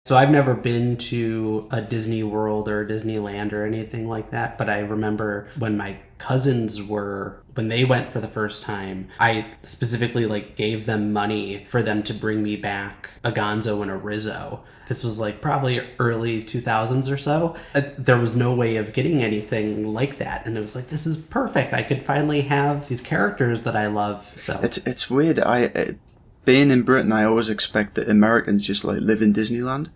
So I've never been to a Disney World or Disneyland or anything like that, but I remember when my cousins when they went for the first time, I specifically gave them money for them to bring me back a Gonzo and a Rizzo. This was probably early 2000s or so. There was no way of getting anything like that, and it was this is perfect. I could finally have these characters that I love. So it's weird. Being in Britain, I always expect that Americans just live in Disneyland.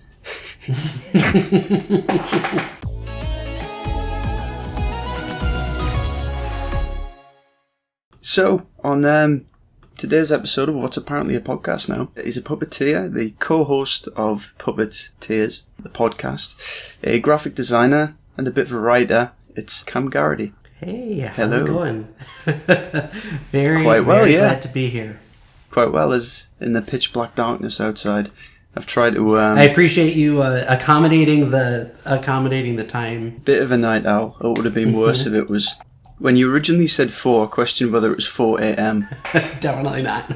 So, on today's episode of what's apparently a podcast now, is a puppeteer, the co-host of Puppeteers, the podcast, a graphic designer, and a bit of a writer. It's Cam Garrity. Hey, how's Hello. it going? Very glad to be here. Quite well, as in the pitch black darkness outside. I've tried to. I appreciate you accommodating the time. Bit of a night owl. It would have been worse if it was. When you originally said 4, I questioned whether it was 4 a.m. Definitely not.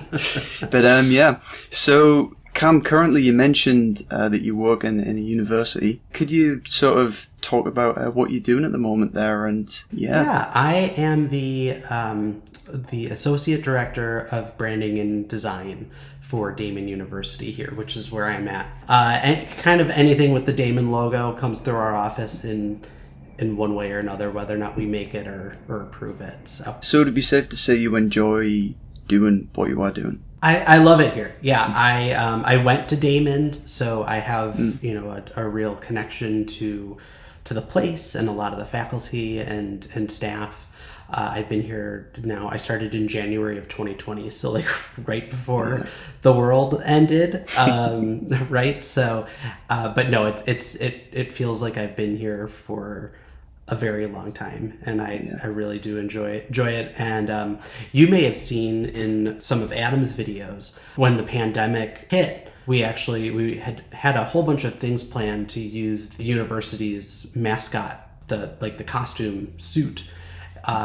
But yeah. So Cam, currently you mentioned that you work in a university. Could you sort of talk about what you're doing at the moment there? And yeah, I am the associate director of branding and design for Damon University here, which is where I'm at. And kind of anything with the Damon logo comes through our office in one way or another, whether or not we make it or approve it. So it'd be safe to say you enjoy doing what you are doing. I love it here. Yeah, I went to Damon, so I have a real connection to the place and a lot of the faculty and staff. I've been here now. I started in January of 2020, so right before the world ended, right? So, but no, it feels like I've been here for a very long time, and I really do enjoy it. And you may have seen in some of Adam's videos when the pandemic hit. We had a whole bunch of things planned to use the university's mascot, the costume suit,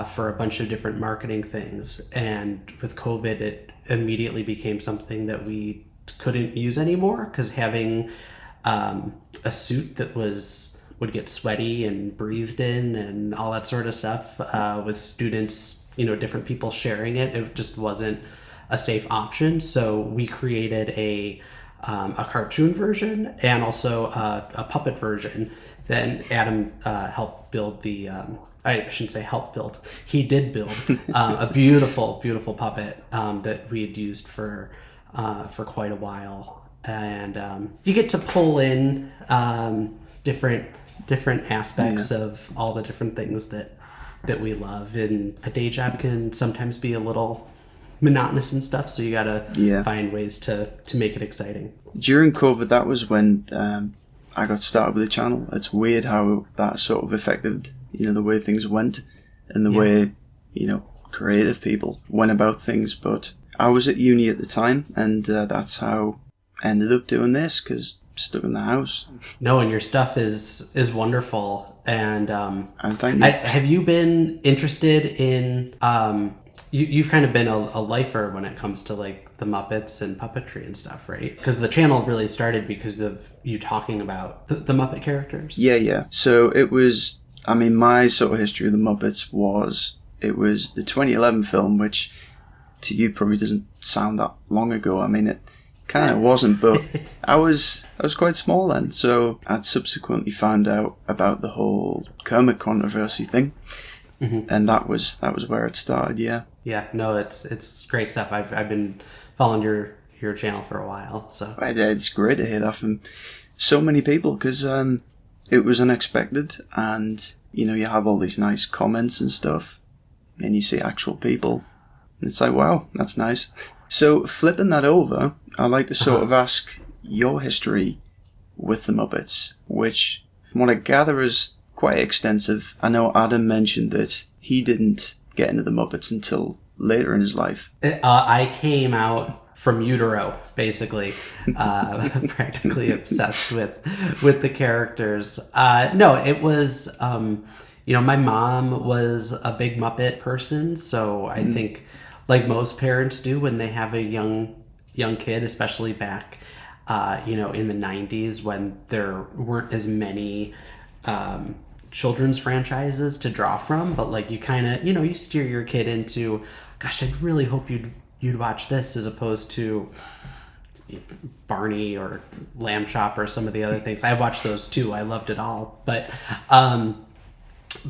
for a bunch of different marketing things. And with COVID, it immediately became something that we couldn't use anymore, because having a suit that would get sweaty and breathed in and all that sort of stuff, with students, different people sharing it just wasn't a safe option. So we created a cartoon version and also a puppet version. Then Adam helped build I shouldn't say help build. He did build a beautiful, beautiful puppet that we had used for quite a while, and you get to pull in different aspects of all the different things that we love. And a day job can sometimes be a little monotonous and stuff, so you gotta find ways to make it exciting. During COVID, that was when I got started with the channel. It's weird how that sort of affected the way things went and the way, creative people went about things. But I was at uni at the time, and that's how I ended up doing this, because stuck in the house. No, and your stuff is wonderful. And thank you. Have you been interested in... You've kind of been a lifer when it comes to the Muppets and puppetry and stuff, right? Because the channel really started because of you talking about the Muppet characters. Yeah. So it was... my sort of history of the Muppets was the 2011 film, which to you probably doesn't sound that long ago. It kind of wasn't, but I was quite small then, so I'd subsequently found out about the whole Kermit controversy thing, and that was where it started. Yeah. No, it's great stuff. I've been following your channel for a while, so it's great to hear that from so many people, because it was unexpected, and you have all these nice comments and stuff, and you see actual people, and it's wow, that's nice. So flipping that over, I'd like to sort of ask your history with the Muppets, which from what I gather is quite extensive. I know Adam mentioned that he didn't get into the Muppets until later in his life. I came out from utero, basically, practically obsessed with the characters. No, it was, my mom was a big Muppet person, so I think, like most parents do when they have a young kid, especially back in the 90s when there weren't as many children's franchises to draw from, but like you kind of, you steer your kid into, gosh, I really hope you'd watch this as opposed to Barney or Lamb Chop or some of the other things. I watched those too. I loved it all. But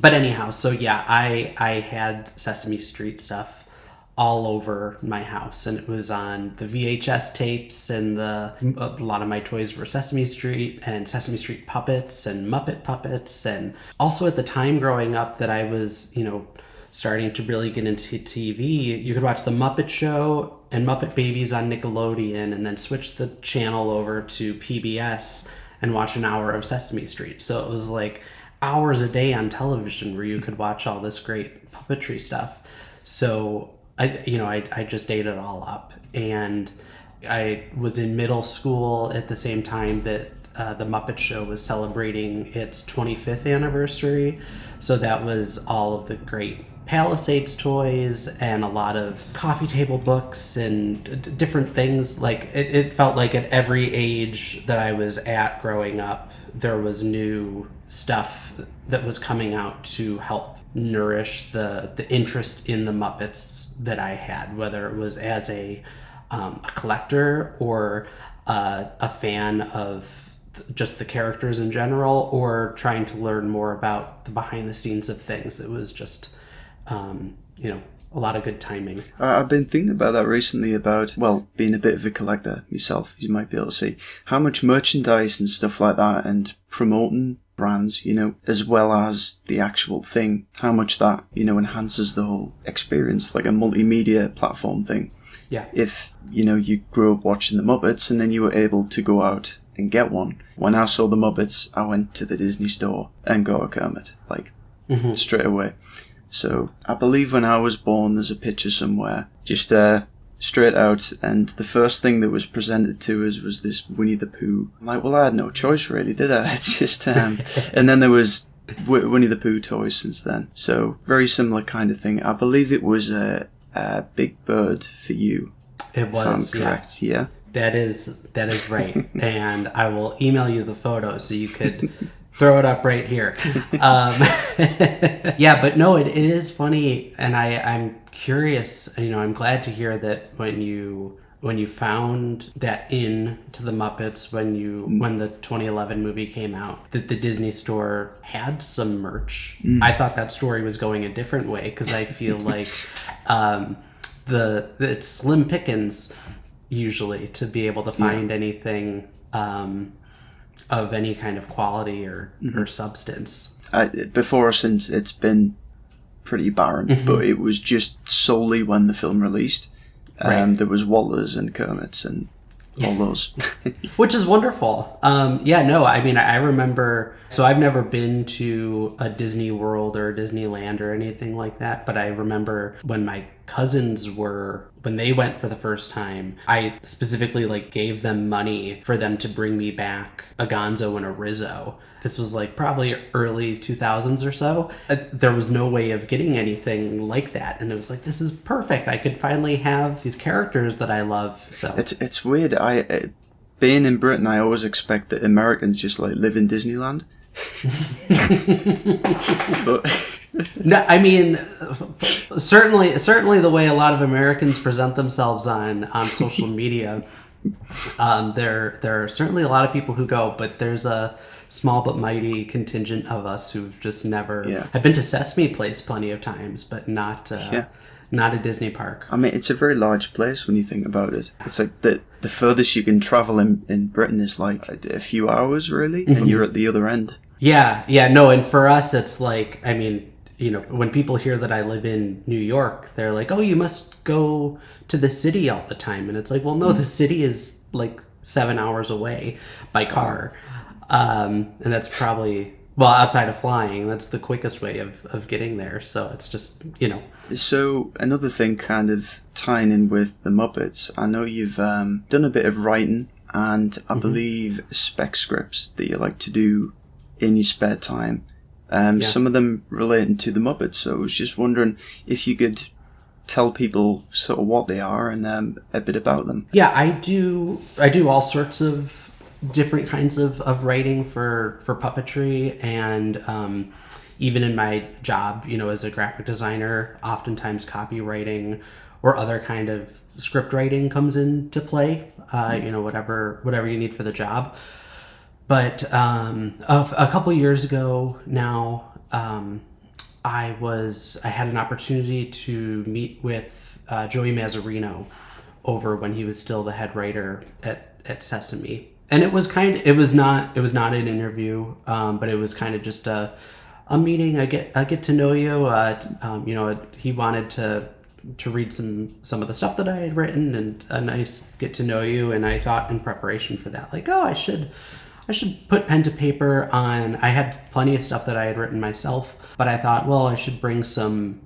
anyhow, so yeah, I had Sesame Street stuff all over my house, and it was on the VHS tapes, and a lot of my toys were Sesame Street and Sesame Street puppets and Muppet puppets. And also at the time growing up that I was, starting to really get into TV, you could watch the Muppet Show and Muppet Babies on Nickelodeon, and then switch the channel over to PBS and watch an hour of Sesame Street. So it was like hours a day on television where you could watch all this great puppetry stuff. So I just ate it all up. And I was in middle school at the same time that the Muppet Show was celebrating its 25th anniversary. So that was all of the great Palisades toys and a lot of coffee table books and different things. Like it felt like at every age that I was at growing up, there was new stuff that was coming out to help nourish the interest in the Muppets that I had, whether it was as a collector or a fan of just the characters in general, or trying to learn more about the behind the scenes of things. It was just a lot of good timing. I've been thinking about that recently, about, well, being a bit of a collector myself, you might be able to see how much merchandise and stuff like that, and promoting brands, as well as the actual thing, how much that, enhances the whole experience, like a multimedia platform thing. Yeah. If, you grew up watching the Muppets and then you were able to go out and get one. When I saw the Muppets, I went to the Disney store and got a Kermit, straight away. So I believe when I was born, there's a picture somewhere, just straight out, and the first thing that was presented to us was this Winnie the Pooh. I'm like, well, I had no choice really, did I? It's just, and then there was Winnie the Pooh toys since then. So very similar kind of thing. I believe it was a Big Bird for you. It was, if I'm correct. Yeah. That is right. And I will email you the photo so you could throw it up right here. Yeah, but no, it is funny, and I'm curious. I'm glad to hear that when you found that in to the Muppets, when the 2011 movie came out, that the Disney store had some merch. I thought that story was going a different way, because I feel like it's slim pickings usually to be able to find anything of any kind of quality or substance. Before, since it's been pretty barren, but it was just solely when the film released. There was Walters and Kermits and all those. Which is wonderful. I remember, so I've never been to a Disney World or Disneyland or anything like that, but I remember when my cousins when they went for the first time, I specifically gave them money for them to bring me back a Gonzo and a Rizzo. This was probably early 2000s or so. There was no way of getting anything like that, and it was this is perfect. I could finally have these characters that I love. So it's weird. Being in Britain, I always expect that Americans just live in Disneyland. But no, I mean, certainly the way a lot of Americans present themselves on social media, there are certainly a lot of people who go, but there's a small but mighty contingent of us who've just never have been to Sesame Place plenty of times, but not a Disney park. I mean, it's a very large place when you think about it. It's the furthest you can travel in Britain is a few hours, really, and you're at the other end. Yeah, no, and for us, it's when people hear that I live in New York, they're like, oh, you must go to the city all the time. And it's well, no, the city is 7 hours away by car. And that's probably, outside of flying, that's the quickest way of getting there. So it's just, So another thing kind of tying in with the Muppets, I know you've done a bit of writing and I believe spec scripts that you like to do in your spare time. Some of them relating to the Muppets. So I was just wondering if you could tell people sort of what they are and a bit about them? Yeah, I do all sorts of different kinds of writing for puppetry, and even in my job, as a graphic designer, oftentimes copywriting or other kind of script writing comes into play. Whatever you need for the job. But a couple years ago now, I had an opportunity to meet with Joey Mazzarino over when he was still the head writer at Sesame, and it was not an interview, but it was kind of just a meeting. I get to know you. He wanted to read some of the stuff that I had written, and a nice get to know you. And I thought, in preparation for that, like, I should put pen to paper on. I had plenty of stuff that I had written myself, but I thought, well, I should bring some,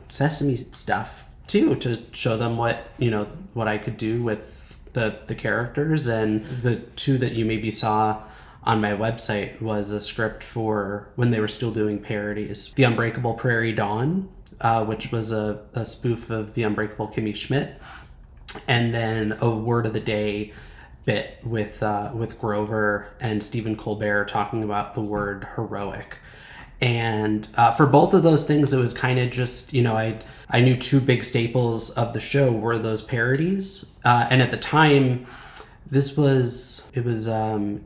Sesame stuff too, to show them what I could do with the characters. And the two that you maybe saw on my website was a script for when they were still doing parodies. The Unbreakable Prairie Dawn, which was a spoof of the Unbreakable Kimmy Schmidt, and then a Word of the Day bit with Grover and Stephen Colbert talking about the word heroic. And for both of those things, it was kind of just, I knew two big staples of the show were those parodies. And at the time, it was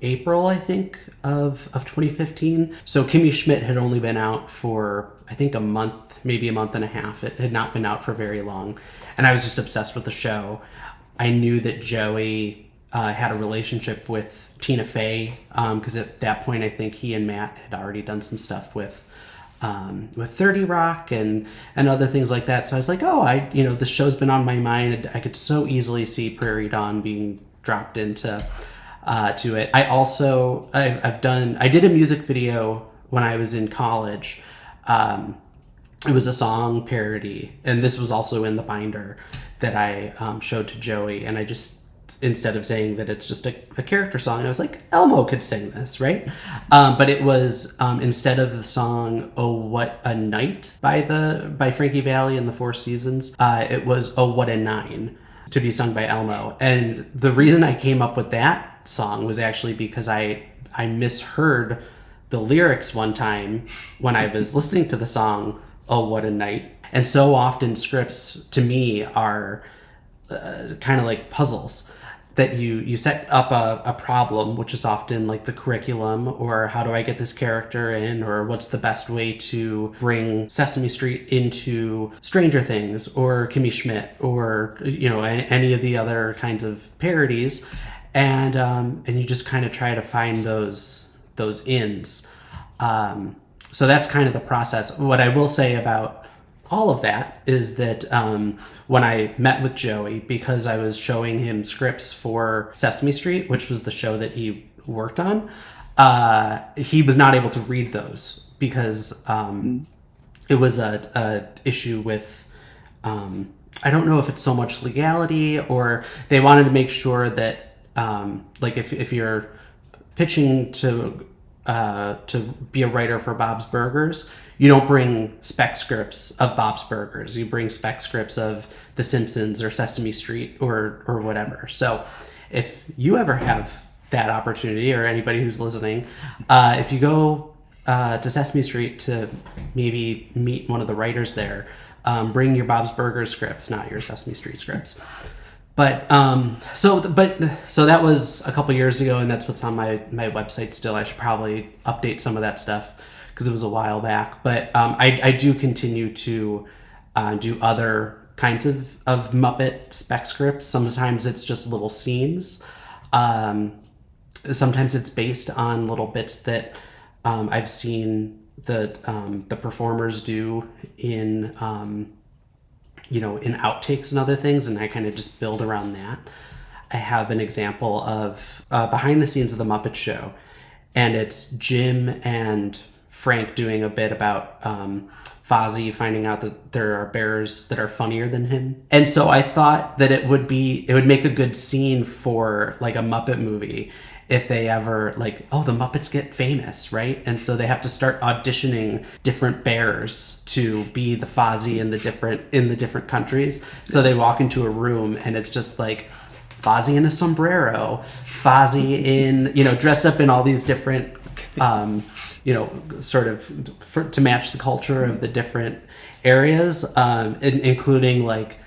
April, I think, of 2015. So Kimmy Schmidt had only been out for, I think, a month, maybe a month and a half. It had not been out for very long. And I was just obsessed with the show. I knew that Joey had a relationship with Tina Fey, because at that point I think he and Matt had already done some stuff with 30 Rock and other things like that. So I was like, this show's been on my mind. I could so easily see Prairie Dawn being dropped into to it. I did a music video when I was in college. It was a song parody, and this was also in the binder that I showed to Joey, and I just, instead of saying that it's just a character song, I was like, Elmo could sing this, right? But it was, instead of the song "Oh What a Night" by Frankie Valli and the Four Seasons, it was "Oh What a Nine" to be sung by Elmo. And the reason I came up with that song was actually because I misheard the lyrics one time when I was listening to the song "Oh What a Night." And so often scripts to me are kind of like puzzles that you set up a problem, which is often like the curriculum, or how do I get this character in, or what's the best way to bring Sesame Street into Stranger Things or Kimmy Schmidt, or any of the other kinds of parodies, and you just kind of try to find those ins. So that's kind of the process. What I will say about all of that is that when I met with Joey, because I was showing him scripts for Sesame Street, which was the show that he worked on, he was not able to read those because it was a issue with, I don't know if it's so much legality, or they wanted to make sure that like if you're pitching to be a writer for Bob's Burgers, you don't bring spec scripts of Bob's Burgers. You bring spec scripts of The Simpsons or Sesame Street or whatever. So if you ever have that opportunity, or anybody who's listening, if you go to Sesame Street to maybe meet one of the writers there, bring your Bob's Burgers scripts, not your Sesame Street scripts. But so that was a couple years ago, and that's what's on my website still. I should probably update some of that stuff because it was a while back. But I do continue to do other kinds of Muppet spec scripts. Sometimes it's just little scenes. Sometimes it's based on little bits that I've seen the performers do in in outtakes and other things, and I kind of just build around that. I have an example of behind the scenes of the Muppet Show, and it's Jim and Frank doing a bit about Fozzie finding out that there are bears that are funnier than him. And so I thought that it would make a good scene for like a Muppet movie. if they ever like, oh, the Muppets get famous, right? And so they have to start auditioning different bears to be the Fozzie in the different countries. So they walk into a room and it's just like Fozzie in a sombrero, Fozzie in, dressed up in all these different, sort of to match the culture of the different areas, including like,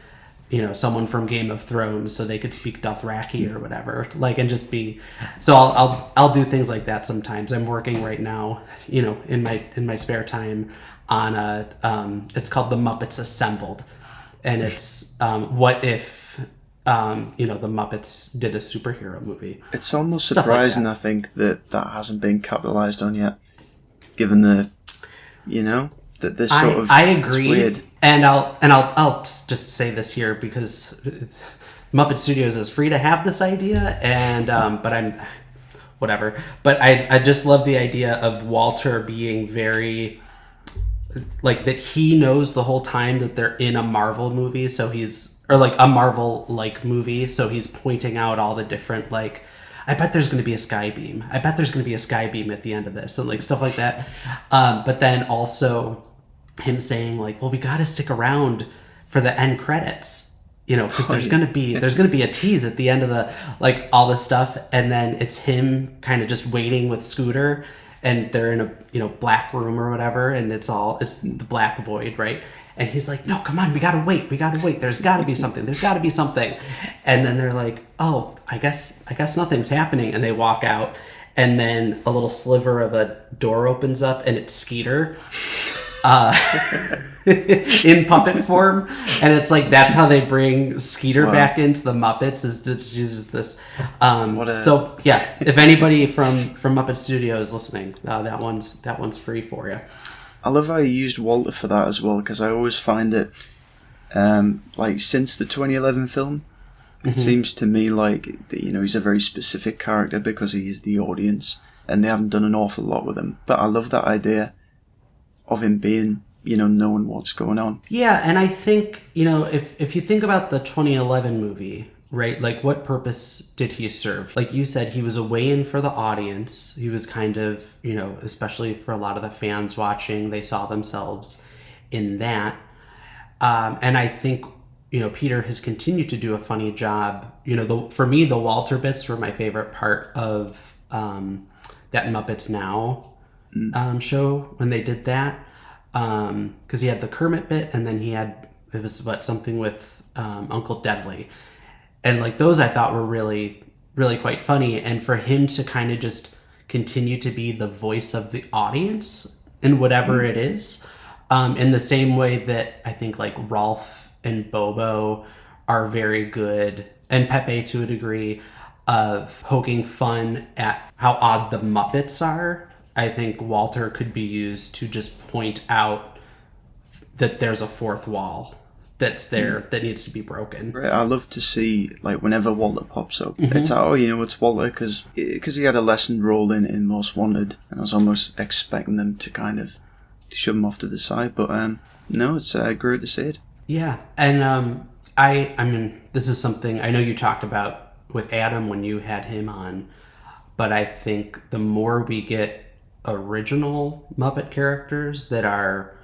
someone from Game of Thrones, so they could speak Dothraki or whatever, like, and just be. So I'll do things like that sometimes. I'm working right now, in my spare time on it's called The Muppets Assembled, and it's what if the Muppets did a superhero movie. It's almost surprising, like I think, that hasn't been capitalized on yet, given the, that this sort of. I agree, weird. and I'll just say this here because Muppet Studios is free to have this idea, and but I'm whatever. But I just love the idea of Walter being very. Like that he knows the whole time that they're in a Marvel movie, or like a Marvel-like movie, so he's pointing out all the different, like, I bet there's going to be a sky beam. I bet there's going to be a sky beam at the end of this, and like stuff like that. But then also him saying like, well, we got to stick around for the end credits, because there's going to be a tease at the end of the, like, all this stuff, and then it's him kind of just waiting with Scooter. And they're in a black room or whatever, and it's the black void, right? And he's like, no, come on, we gotta wait. There's gotta be something. And then they're like, oh, I guess nothing's happening. And they walk out, and then a little sliver of a door opens up, and it's Skeeter. In puppet form, and it's like that's how they bring Skeeter back into the Muppets, is this so yeah, if anybody from Muppet Studios listening, that one's free for you. I love how you used Walter for that as well, because I always find it like since the 2011 film, it seems to me like he's a very specific character because he is the audience, and they haven't done an awful lot with him. But I love that idea of him being, knowing what's going on. Yeah, and I think, if you think about the 2011 movie, right, like what purpose did he serve? Like you said, he was a weigh-in for the audience. He was kind of, especially for a lot of the fans watching, they saw themselves in that. And I think, Peter has continued to do a funny job. For me, the Walter bits were my favorite part of that Muppets Now show when they did that, because he had the Kermit bit, and then it was something with Uncle Deadly, and like those I thought were really, really quite funny. And for him to kind of just continue to be the voice of the audience in whatever it is, in the same way that I think like Rolf and Bobo are very good, and Pepe to a degree, of poking fun at how odd the Muppets are. I think Walter could be used to just point out that there's a fourth wall that's there that needs to be broken. Right, I love to see, like, whenever Walter pops up, it's it's Walter, because he had a lesson role in Most Wanted, and I was almost expecting them to kind of shove him off to the side, but no, it's great to see it. Yeah, and I mean, this is something I know you talked about with Adam when you had him on, but I think the more we get original Muppet characters that are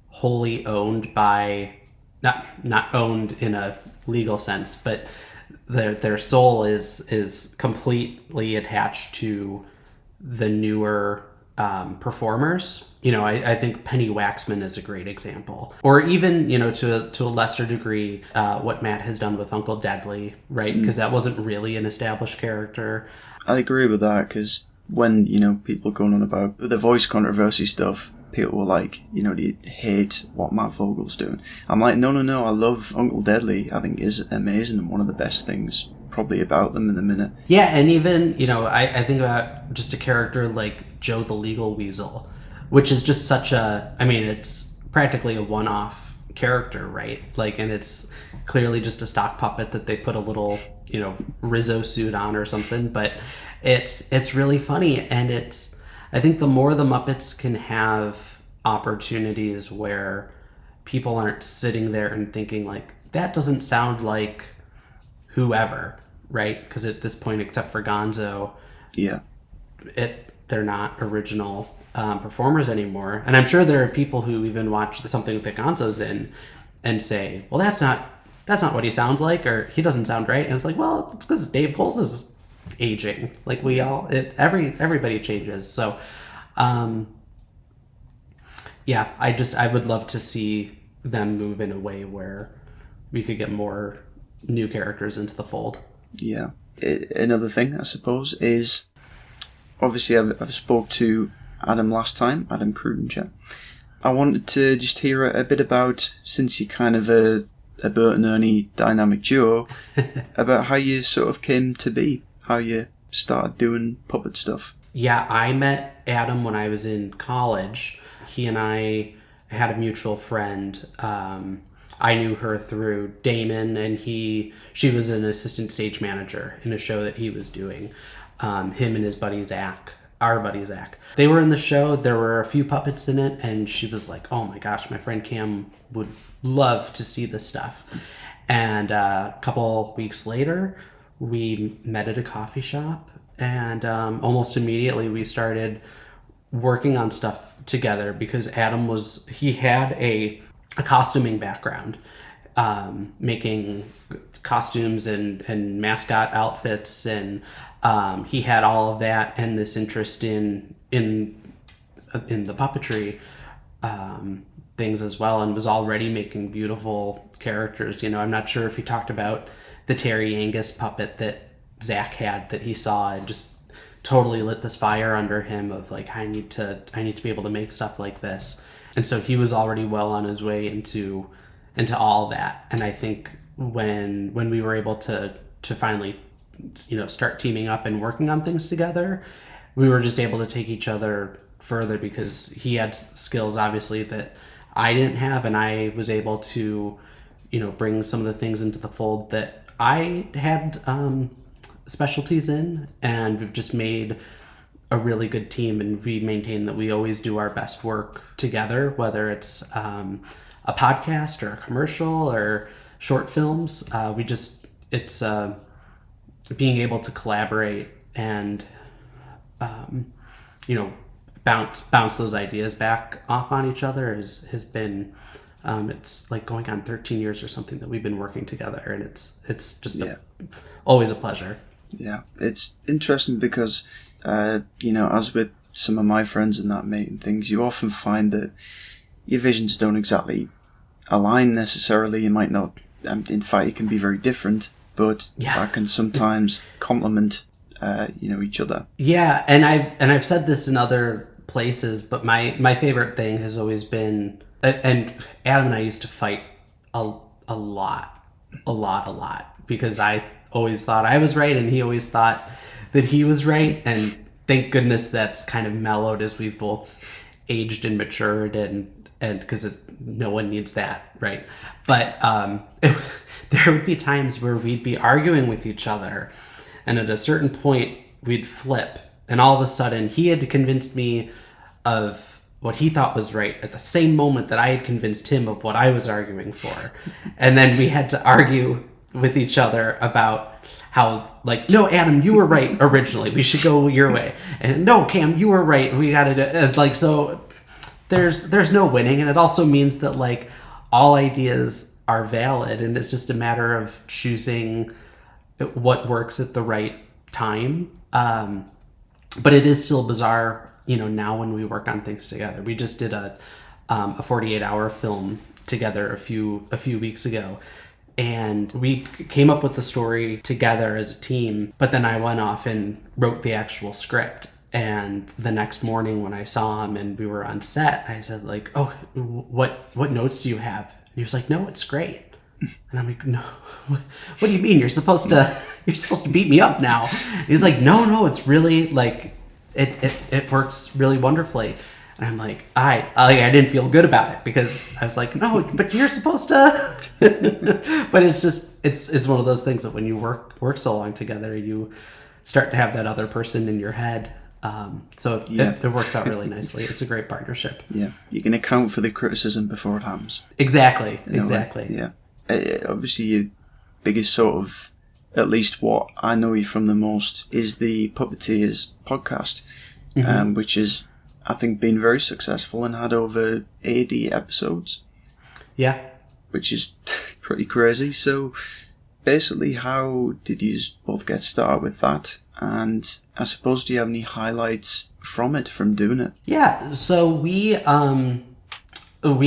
wholly owned by, not owned in a legal sense, but their soul is completely attached to the newer performers. I think Penny Waxman is a great example, or even to a lesser degree what Matt has done with Uncle Deadly, right? Because that wasn't really an established character. I agree with that, because when, people going on about the voice controversy stuff, people were like, do you hate what Matt Vogel's doing? I'm like, no, I love Uncle Deadly. I think is amazing and one of the best things probably about them in the minute. Yeah, and even, I think about just a character like Joe the Legal Weasel, which is just such it's practically a one-off character, right? Like, and it's clearly just a stock puppet that they put a little, Rizzo suit on or something, but it's really funny. And I think the more the Muppets can have opportunities where people aren't sitting there and thinking like, that doesn't sound like whoever, right? Because at this point, except for Gonzo, Yeah. They're not original performers anymore. And I'm sure there are people who even watch Something with Gonzo's in and say, well, that's not what he sounds like, or he doesn't sound right. And it's like, well, it's because Dave Coles is aging. Like everybody changes. So, yeah, I would love to see them move in a way where we could get more new characters into the fold. Yeah. Another thing, I suppose, is obviously I've spoke to Adam last time, Adam Crudinger. I wanted to just hear a bit about, since you're kind of a Bert and Ernie dynamic duo, about how you sort of came to be, how you started doing puppet stuff. Yeah, I met Adam when I was in college. He and I had a mutual friend. I knew her through Damon, and she was an assistant stage manager in a show that he was doing. Him and his buddy Zach, our buddy Zach. They were in the show. There were a few puppets in it, and she was like, oh my gosh, my friend Cam would love to see this stuff. And a couple weeks later, we met at a coffee shop, and almost immediately we started working on stuff together because Adam had a costuming background, making costumes and mascot outfits, and he had all of that and this interest in the puppetry things as well, and was already making beautiful characters. I'm not sure if he talked about the Terry Angus puppet that Zach had that he saw and just totally lit this fire under him of like, I need to be able to make stuff like this. And so he was already well on his way into all that. And I think when we were able to finally, start teaming up and working on things together, we were just able to take each other further because he had skills obviously that I didn't have, and I was able to, bring some of the things into the fold that I had specialties in, and we've just made a really good team, and we maintain that we always do our best work together, whether it's a podcast or a commercial or short films. It's being able to collaborate and bounce those ideas back off on each other has been it's like going on 13 years or something that we've been working together, and it's just always a pleasure. Yeah, it's interesting because as with some of my friends and that mate and things, you often find that your visions don't exactly align necessarily. You might not, in fact, it can be very different, but that can sometimes complement each other. Yeah, and I've said this in other places, but my favorite thing has always been, and Adam and I used to fight a lot, because I always thought I was right and he always thought that he was right, and thank goodness that's kind of mellowed as we've both aged and matured, and because no one needs that, right? But there would be times where we'd be arguing with each other, and at a certain point we'd flip, and all of a sudden he had convinced me of what he thought was right at the same moment that I had convinced him of what I was arguing for. And then we had to argue with each other about how, like, no, Adam, you were right originally, we should go your way, and no, Cam, you were right, we gotta do, like, so there's no winning. And it also means that, like, all ideas are valid, and it's just a matter of choosing what works at the right time. But it is still bizarre, now when we work on things together. We just did a 48-hour film together a few weeks ago, and we came up with the story together as a team, but then I went off and wrote the actual script. And the next morning when I saw him and we were on set, I said, like, oh, what notes do you have? And he was like, no, it's great. And I'm like, no, what do you mean? You're supposed to beat me up now. And he's like, no, it's really, like, it works really wonderfully. And I'm like, I didn't feel good about it because I was like, no, but you're supposed to. But it's just, it's one of those things that when you work so long together, you start to have that other person in your head. So it works out really nicely. It's a great partnership. Yeah, you can account for the criticism before it happens. Exactly. Yeah. Obviously, your biggest sort of at least what I know you from the most, is the Puppeteers podcast, which is, I think, been very successful and had over 80 episodes. Yeah. Which is pretty crazy. So basically, how did you both get started with that? And I suppose, do you have any highlights from doing it? Yeah, so we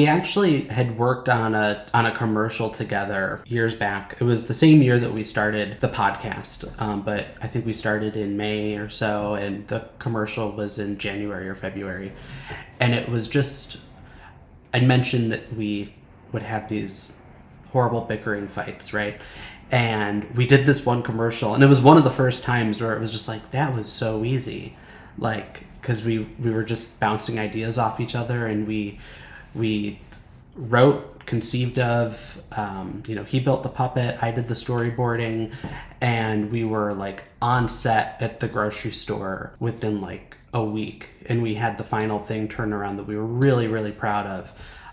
actually had worked on a commercial together years back. It was the same year that we started the podcast, but I think we started in May or so, and the commercial was in January or February. And it was just, I mentioned that we would have these horrible bickering fights, right? And we did this one commercial, and it was one of the first times where it was just like, that was so easy. Like, because we were just bouncing ideas off each other, and we wrote, conceived of, he built the puppet, I did the storyboarding, and we were like on set at the grocery store within like a week, and we had the final thing turn around that we were really, really proud of.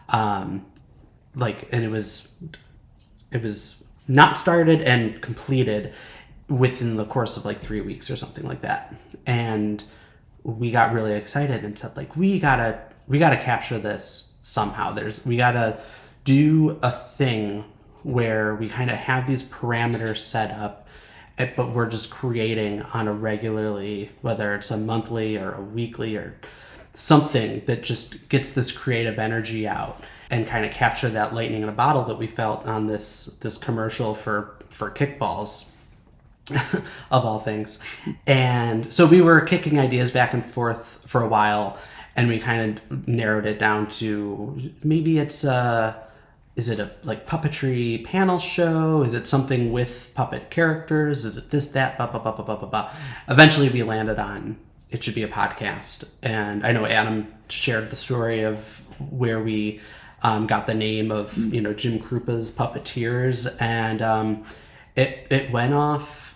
And it was not started and completed within the course of like 3 weeks or something like that. And we got really excited and said, like, we gotta capture this somehow. We gotta do a thing where we kind of have these parameters set up, but we're just creating on a regularly, whether it's a monthly or a weekly or something that just gets this creative energy out, and kind of capture that lightning in a bottle that we felt on this commercial for kickballs, of all things. And so we were kicking ideas back and forth for a while, and we kind of narrowed it down to, maybe it's is it a like puppetry panel show? Is it something with puppet characters? Is it this, that, blah, blah, blah, blah, blah, blah, blah. Eventually we landed on, it should be a podcast. And I know Adam shared the story of where we got the name of, Jim Krupa's Puppeteers, and it went off,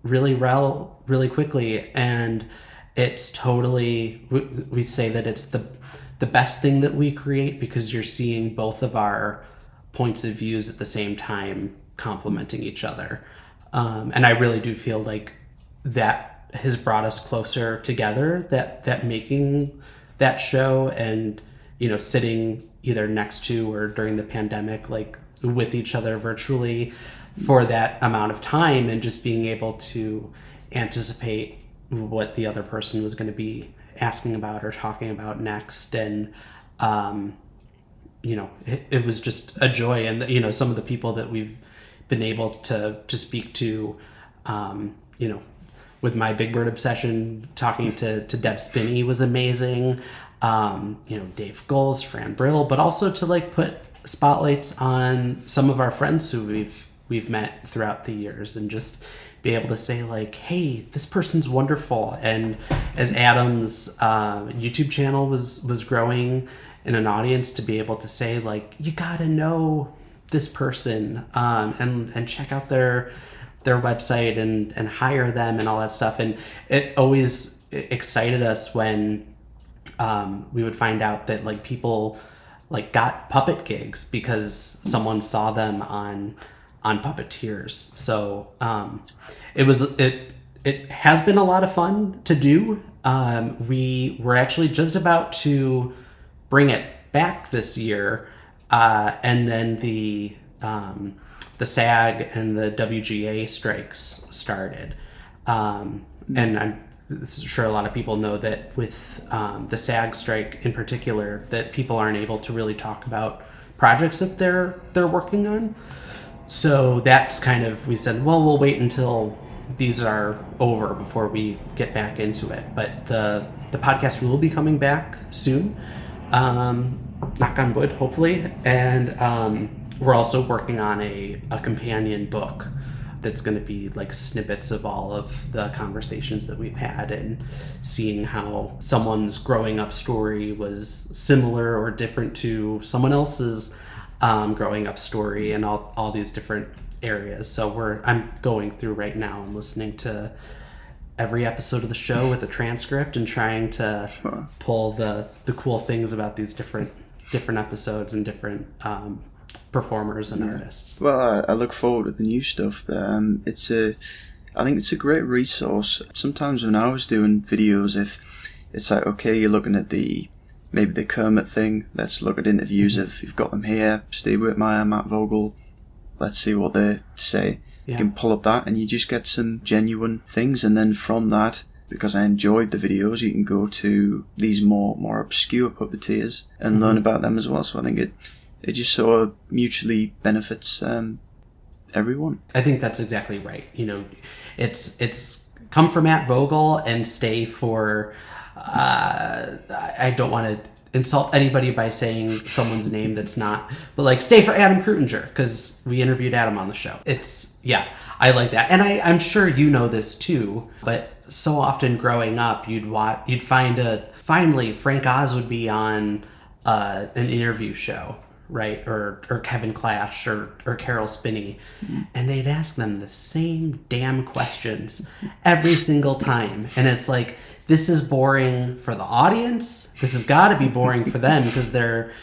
really well, really quickly, and it's totally, we say that it's the best thing that we create, because you're seeing both of our points of views at the same time complementing each other, and I really do feel like that has brought us closer together, that making that show, and sitting either next to or during the pandemic, like with each other virtually for that amount of time, and just being able to anticipate what the other person was going to be asking about or talking about next. And it was just a joy. And some of the people that we've been able to speak to, with my Big Bird obsession, talking to Deb Spinney was amazing. Dave Goals, Fran Brill, but also to like put spotlights on some of our friends who we've met throughout the years, and just be able to say like, hey, this person's wonderful. And as Adam's YouTube channel was growing in an audience, to be able to say like, you gotta know this person, and check out their website and hire them and all that stuff. And it always excited us when we would find out that like people like got puppet gigs because someone saw them on Puppeteers. So it has been a lot of fun to do. We were actually just about to bring it back this year, and then the SAG and the WGA strikes started, and I'm sure a lot of people know that with the SAG strike in particular, that people aren't able to really talk about projects that they're working on. So that's kind of, we said, well, we'll wait until these are over before we get back into it. But the podcast will be coming back soon, knock on wood, hopefully. And we're also working on a companion book that's going to be like snippets of all of the conversations that we've had, and seeing how someone's growing up story was similar or different to someone else's growing up story, and all these different areas. So I'm going through right now and listening to every episode of the show with a transcript, and trying to pull the cool things about these different episodes and different performers and artists. Well, I look forward to the new stuff. I think it's a great resource. Sometimes when I was doing videos, if it's like, okay, you're looking at maybe the Kermit thing, let's look at interviews if you've got them here, Steve Whitmire, Matt Vogel, let's see what they say. Yeah. You can pull up that and you just get some genuine things, and then from that, because I enjoyed the videos, you can go to these more obscure puppeteers and learn about them as well. So I think it just sort of mutually benefits everyone. I think that's exactly right. You know, it's come for Matt Vogel and stay for I don't want to insult anybody by saying someone's name that's not, but like stay for Adam Krutinger, because we interviewed Adam on the show. I like that. And I'm sure you know this too, but so often growing up, you'd finally Frank Oz would be on an interview show, right? Or Kevin Clash or Carol Spinney, and they'd ask them the same damn questions every single time. And it's like, this is boring for the audience. This has got to be boring for them, because they're,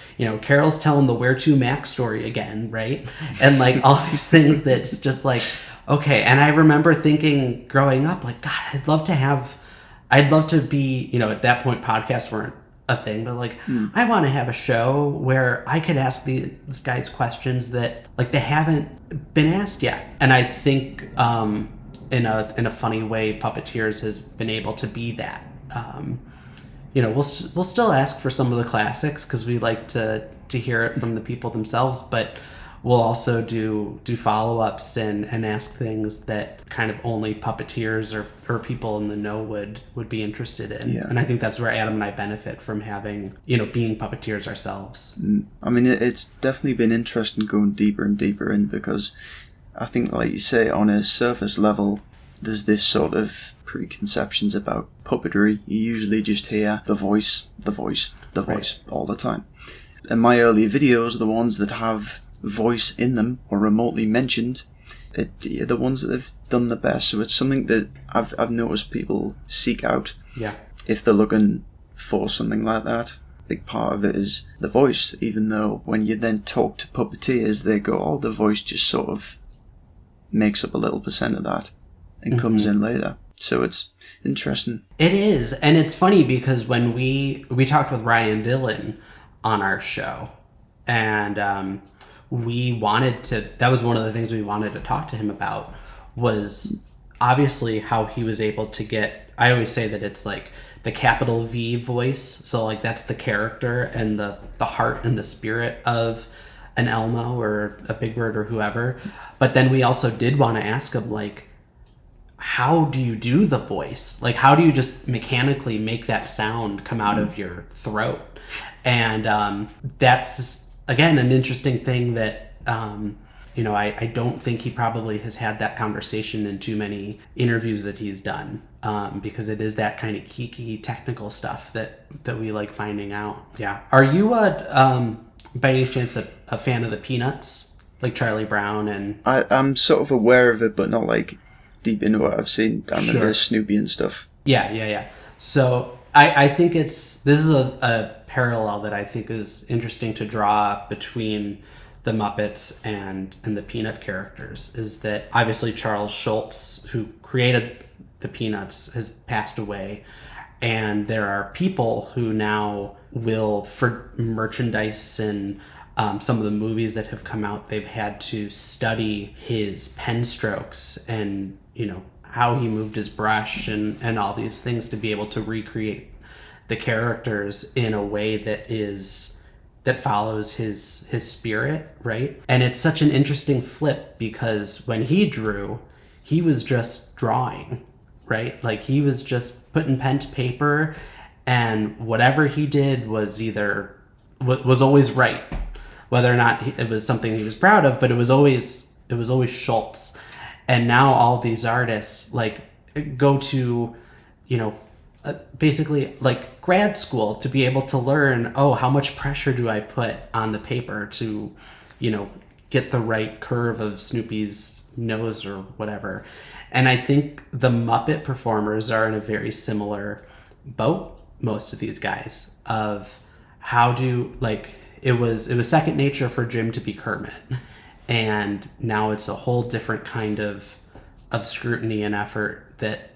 Carol's telling the Where To Max story again, right? And like all these things that's just like, okay. And I remember thinking growing up, like, God, I'd love to be, at that point podcasts weren't a thing, but like, I want to have a show where I could ask these guys questions that like they haven't been asked yet. And I think, in a funny way, Puppeteers has been able to be that. We'll still ask for some of the classics because we like to hear it from the people themselves, but we'll also do follow-ups and ask things that kind of only puppeteers or people in the know would be interested in. Yeah. And I think that's where Adam and I benefit from having, being puppeteers ourselves. I mean, it's definitely been interesting going deeper and deeper in, because I think, like you say, on a surface level, there's this sort of preconceptions about puppetry. You usually just hear the voice Right. all the time. And my earlier videos, the ones that have voice in them or remotely mentioned, the ones that have done the best. So it's something that I've noticed people seek out. Yeah. If they're looking for something like that. Big part of it is the voice, even though when you then talk to puppeteers, they go, oh, the voice just sort of makes up a little percent of that and comes in later. So it's interesting. It is. And it's funny because when we talked with Ryan Dillon on our show, and that was one of the things we wanted to talk to him about, was obviously how he was able to get, I always say that it's like the capital V voice. So like that's the character and the heart and the spirit of an Elmo or a Big Bird or whoever. But then we also did want to ask him, like, how do you do the voice? Like, how do you just mechanically make that sound come out of your throat? And that's, again, an interesting thing that, I don't think he probably has had that conversation in too many interviews that he's done, because it is that kind of geeky technical stuff that we like finding out. Yeah. Are you, by any chance, a fan of the Peanuts? Like Charlie Brown and... I'm sort of aware of it, but not like deep into what I've seen. I remember Snoopy and stuff. Yeah. So I think this is a parallel that I think is interesting to draw between the Muppets and the Peanut characters, is that obviously Charles Schulz, who created the Peanuts, has passed away, and there are people who now will, for merchandise and some of the movies that have come out, they've had to study his pen strokes and how he moved his brush and all these things to be able to recreate the characters in a way that follows his spirit, right? And it's such an interesting flip, because when he drew, he was just drawing, right? Like he was just putting pen to paper, and whatever he did was always right, whether or not it was something he was proud of, but it was always Schultz. And now all these artists like go to, basically like grad school to be able to learn, how much pressure do I put on the paper to, get the right curve of Snoopy's nose or whatever. And I think the Muppet performers are in a very similar boat, most of these guys, of how do, like, it was second nature for Jim to be Kermit, and now it's a whole different kind of scrutiny and effort that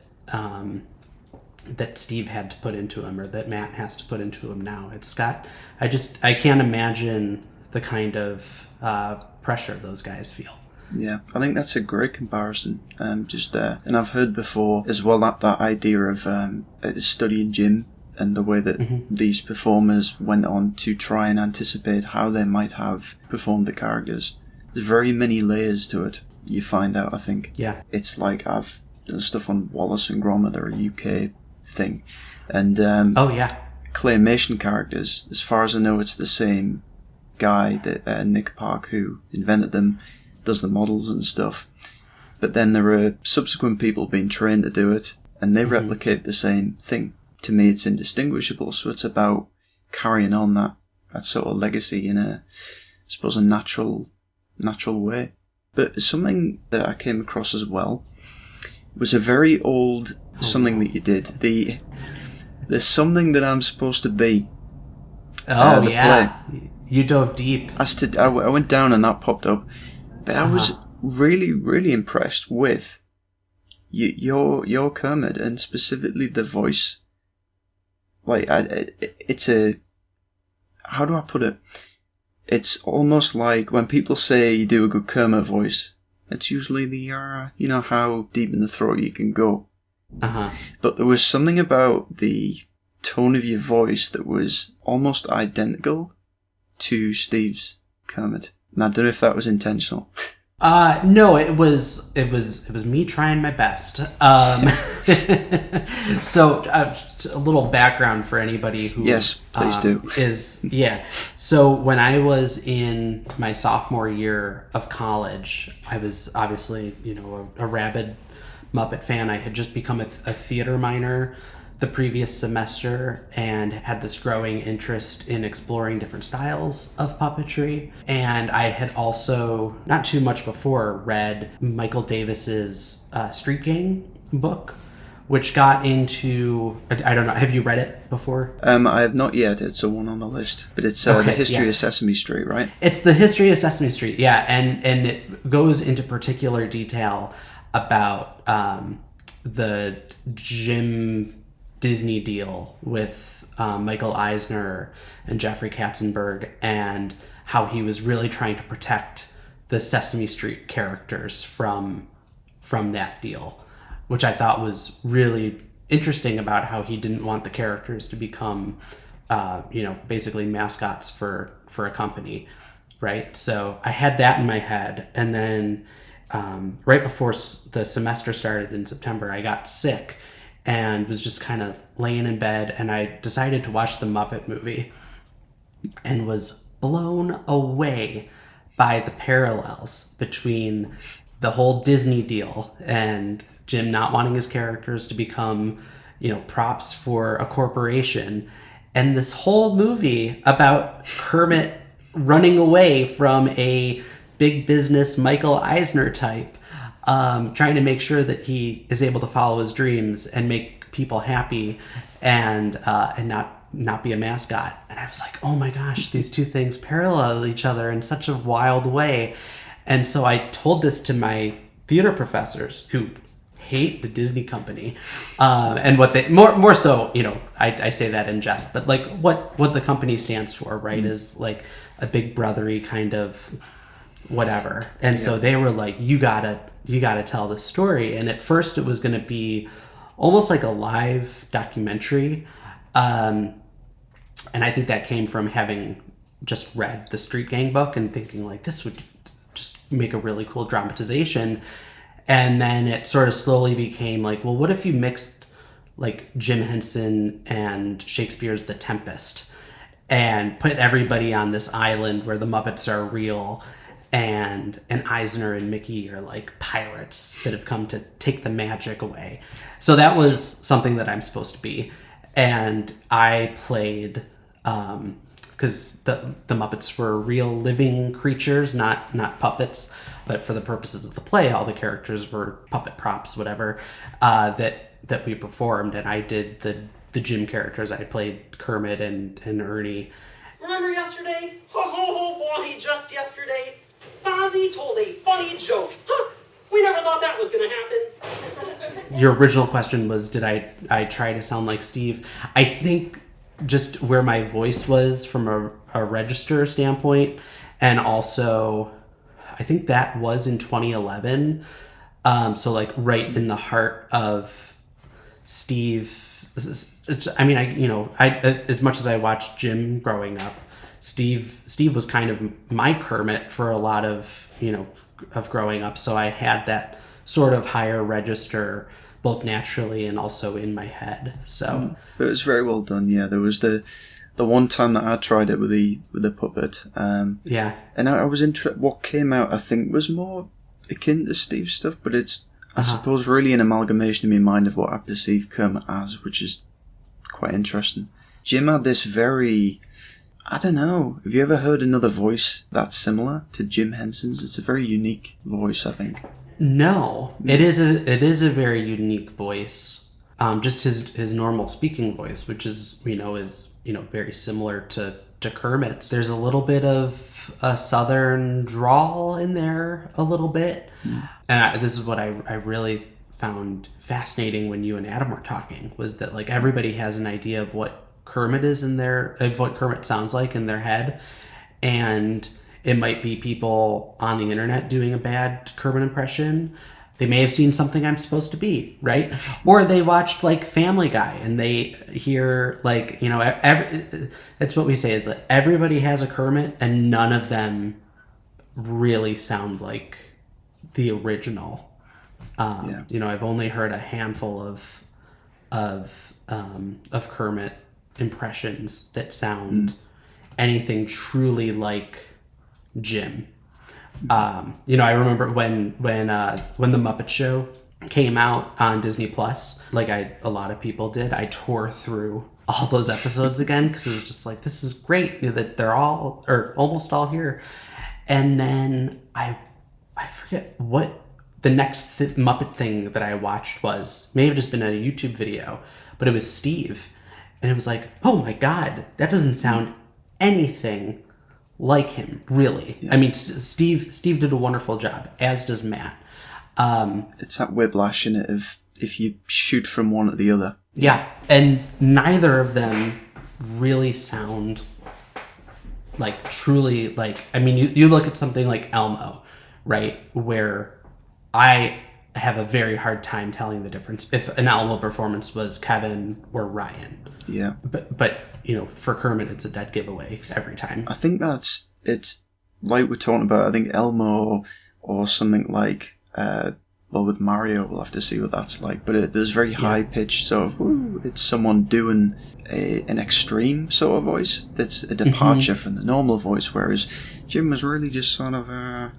that Steve had to put into him, or that Matt has to put into him now. It's got, I can't imagine the kind of pressure those guys feel. Yeah, I think that's a great comparison, just there. And I've heard before as well that idea of studying Jim and the way that these performers went on to try and anticipate how they might have performed the characters. There's very many layers to it, you find out, I think. Yeah. It's like I've done stuff on Wallace and Gromit, they're a UK thing. And oh, yeah. Claymation characters, as far as I know, it's the same guy, that Nick Park, who invented them, does the models and stuff. But then there are subsequent people being trained to do it, and they replicate the same thing. To me, it's indistinguishable, so it's about carrying on that sort of legacy in a, I suppose, a natural way. But something that I came across as well was a very old something that you did. There's something that I'm supposed to be. Oh, yeah. Play. You dove deep. I went down and that popped up. But I was really, really impressed with your Kermit, and specifically the voice. Like, it's a... How do I put it? It's almost like when people say you do a good Kermit voice, it's usually the, you know, how deep in the throat you can go. But there was something about the tone of your voice that was almost identical to Steve's Kermit. And I don't know if that was intentional. No, it was me trying my best. So a little background for anybody who yes, please do. So when I was in my sophomore year of college, I was obviously, you know, a rabid Muppet fan. I had just become a theater minor the previous semester and had this growing interest in exploring different styles of puppetry. And I had also, not too much before, read Michael Davis's Street Gang book, which got into, I don't know, have you read it before? I have not yet. It's a one on the list. But it's the history of Sesame Street, right? It's the history of Sesame Street, yeah. And it goes into particular detail about the Jim Disney deal with Michael Eisner and Jeffrey Katzenberg, and how he was really trying to protect the Sesame Street characters from that deal, which I thought was really interesting about how he didn't want the characters to become, basically mascots for a company, right? So I had that in my head, and then right before the semester started in September, I got sick and was just kind of laying in bed, and I decided to watch the Muppet movie and was blown away by the parallels between the whole Disney deal and Jim not wanting his characters to become, you know, props for a corporation, and this whole movie about Kermit running away from a big business Michael Eisner type, trying to make sure that he is able to follow his dreams and make people happy, and not be a mascot. And I was like, oh my gosh, these two things parallel each other in such a wild way. And so I told this to my theater professors, who hate the Disney company, and what they more so, you know, I say that in jest, but like what the company stands for, right, is like a big brothery kind of whatever. And so they were like, you gotta tell the story. And at first it was going to be almost like a live documentary, and I think that came from having just read the Street Gang book and thinking like, this would just make a really cool dramatization. And then it sort of slowly became like, well, what if you mixed like Jim Henson and Shakespeare's The Tempest and put everybody on this island where the Muppets are real, and Eisner and Mickey are like pirates that have come to take the magic away. So that was something that I'm supposed to be. And I played, because the Muppets were real living creatures, not puppets, but for the purposes of the play, all the characters were puppet props, whatever, that we performed. And I did the Jim characters. I played Kermit and Ernie. Remember yesterday? Oh boy, just yesterday. Fozzie told a funny joke. Huh, we never thought that was gonna happen. Your original question was, did I try to sound like Steve? I think just where my voice was from a register standpoint, and also I think that was in 2011. So like right in the heart of Steve. I mean, I as much as I watched Jim growing up, Steve was kind of my Kermit for a lot of of growing up. So I had that sort of higher register both naturally and also in my head. So it was very well done. Yeah, there was the one time that I tried it with the puppet. Yeah, and I was interested. What came out, I think, was more akin to Steve's stuff, but it's I suppose really an amalgamation in my mind of what I perceive Kermit as, which is quite interesting. Jim had this very, I don't know, have you ever heard another voice that's similar to Jim Henson's? It's a very unique voice, I think. No, it is a very unique voice. Just his normal speaking voice, which is very similar to Kermit's. There's a little bit of a southern drawl in there, a little bit. And this is what I really found fascinating when you and Adam were talking, was that like everybody has an idea of what Kermit is of what Kermit sounds like in their head, and it might be people on the internet doing a bad Kermit impression. They may have seen Something I'm Supposed to Be, right? Or they watched like Family Guy and they hear like, that's what we say, is that everybody has a Kermit and none of them really sound like the original. I've only heard a handful of Kermit impressions that sound anything truly like Jim. I remember when the Muppet Show came out on Disney Plus, like a lot of people did, I tore through all those episodes again because it was just like, this is great that they're all or almost all here. And then I forget what the next Muppet thing that I watched was. May have just been a YouTube video, but it was Steve, and it was like, oh my god, that doesn't sound anything like him, really. Yeah. I mean, Steve did a wonderful job, as does Matt. It's that whiplash in it of if you shoot from one at the other. Yeah, and neither of them really sound like truly like. I mean, you look at something like Elmo, right, where I have a very hard time telling the difference if an Elmo performance was Kevin or Ryan. Yeah, but for Kermit, it's a dead giveaway every time. I think it's like we're talking about. I think Elmo or something like, with Mario, we'll have to see what that's like. But there's very high pitched sort of, it's someone doing an extreme sort of voice. That's a departure from the normal voice, whereas Jim was really just sort of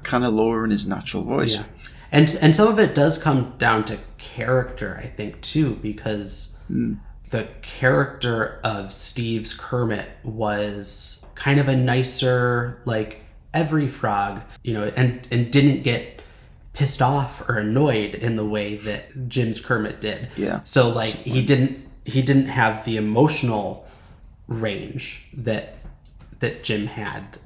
kind of lower in his natural voice. Yeah. And some of it does come down to character, I think, too, because the character of Steve's Kermit was kind of a nicer, like, every frog, and didn't get pissed off or annoyed in the way that Jim's Kermit did. Yeah. So, like, he didn't have the emotional range that Jim had.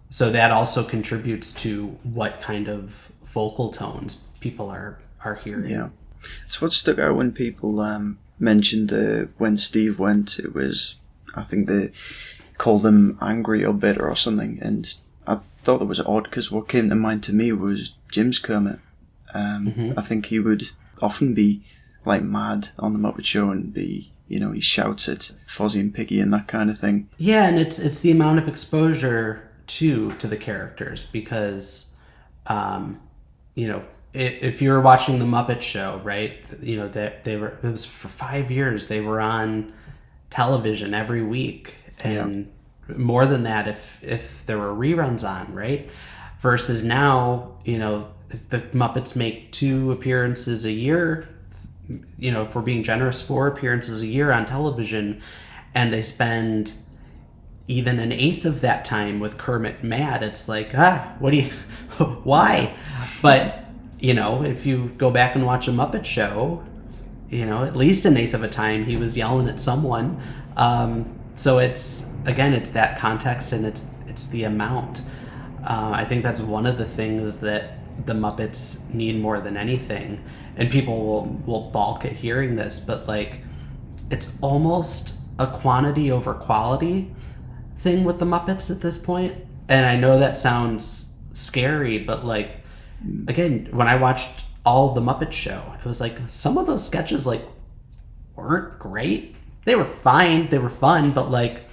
So that also contributes to what kind of vocal tones people are hearing. Yeah. It's what stuck out when people mentioned when Steve went. It was, I think they called him angry or bitter or something, and I thought that was odd because what came to mind to me was Jim's Kermit. I think he would often be like mad on the Muppet Show and be, he shouts at Fozzie and Piggy and that kind of thing. Yeah, and it's the amount of exposure to the characters, because if you were watching the Muppet Show, right, that it was for 5 years they were on television every week, and more than that if there were reruns on, right, versus now, if the Muppets make 2 appearances a year, if we're being generous, 4 appearances a year on television, and they spend even an eighth of that time with Kermit mad, it's like, why? But, if you go back and watch a Muppet Show, at least an eighth of a time he was yelling at someone. So it's that context, and it's the amount. I think that's one of the things that the Muppets need more than anything, and people will balk at hearing this, but like, it's almost a quantity over quality thing with the Muppets at this point. And I know that sounds scary, but like, again, when I watched all the Muppet Show, it was like some of those sketches like weren't great. They were fine, they were fun, but like,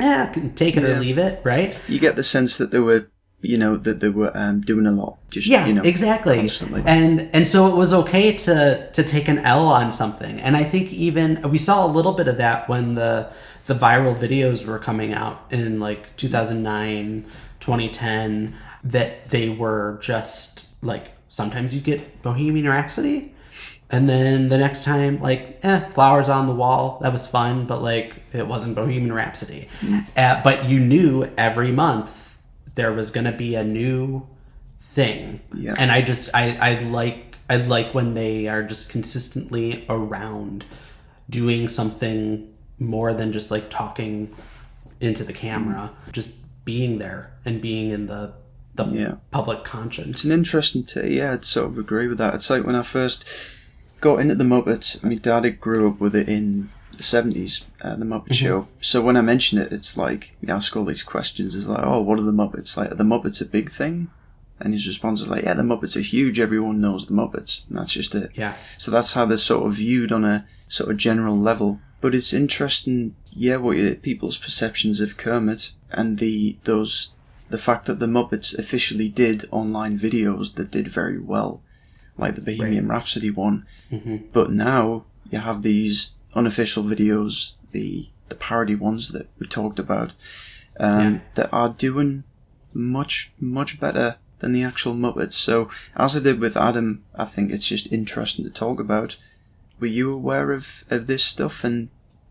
I can take it or leave it, right? You get the sense that they were, doing a lot, just exactly, constantly. And so it was okay to take an L on something. And I think even we saw a little bit of that when the viral videos were coming out in like 2009, 2010, that they were just like, sometimes you get Bohemian Rhapsody, and then the next time, like, flowers on the wall, that was fun, but like, it wasn't Bohemian Rhapsody. But you knew every month there was going to be a new thing. Yeah. And I like when they are just consistently around doing something more than just like talking into the camera, just being there and being in the public conscience. It's an interesting I'd sort of agree with that. It's like when I first got into the Muppets, my dad grew up with it in the 70s, the Muppet Show. So when I mention it, it's like, you ask all these questions. It's like, oh, what are the Muppets? Like, are the Muppets a big thing? And his response is like, yeah, the Muppets are huge. Everyone knows the Muppets. And that's just it. Yeah. So that's how they're sort of viewed on a sort of general level. But it's interesting, what people's perceptions of Kermit and the fact that the Muppets officially did online videos that did very well, like the Bohemian Rhapsody one. But now you have these unofficial videos, the parody ones that we talked about, that are doing much, much better than the actual Muppets. So, as I did with Adam, I think it's just interesting to talk about. Were you aware of this stuff and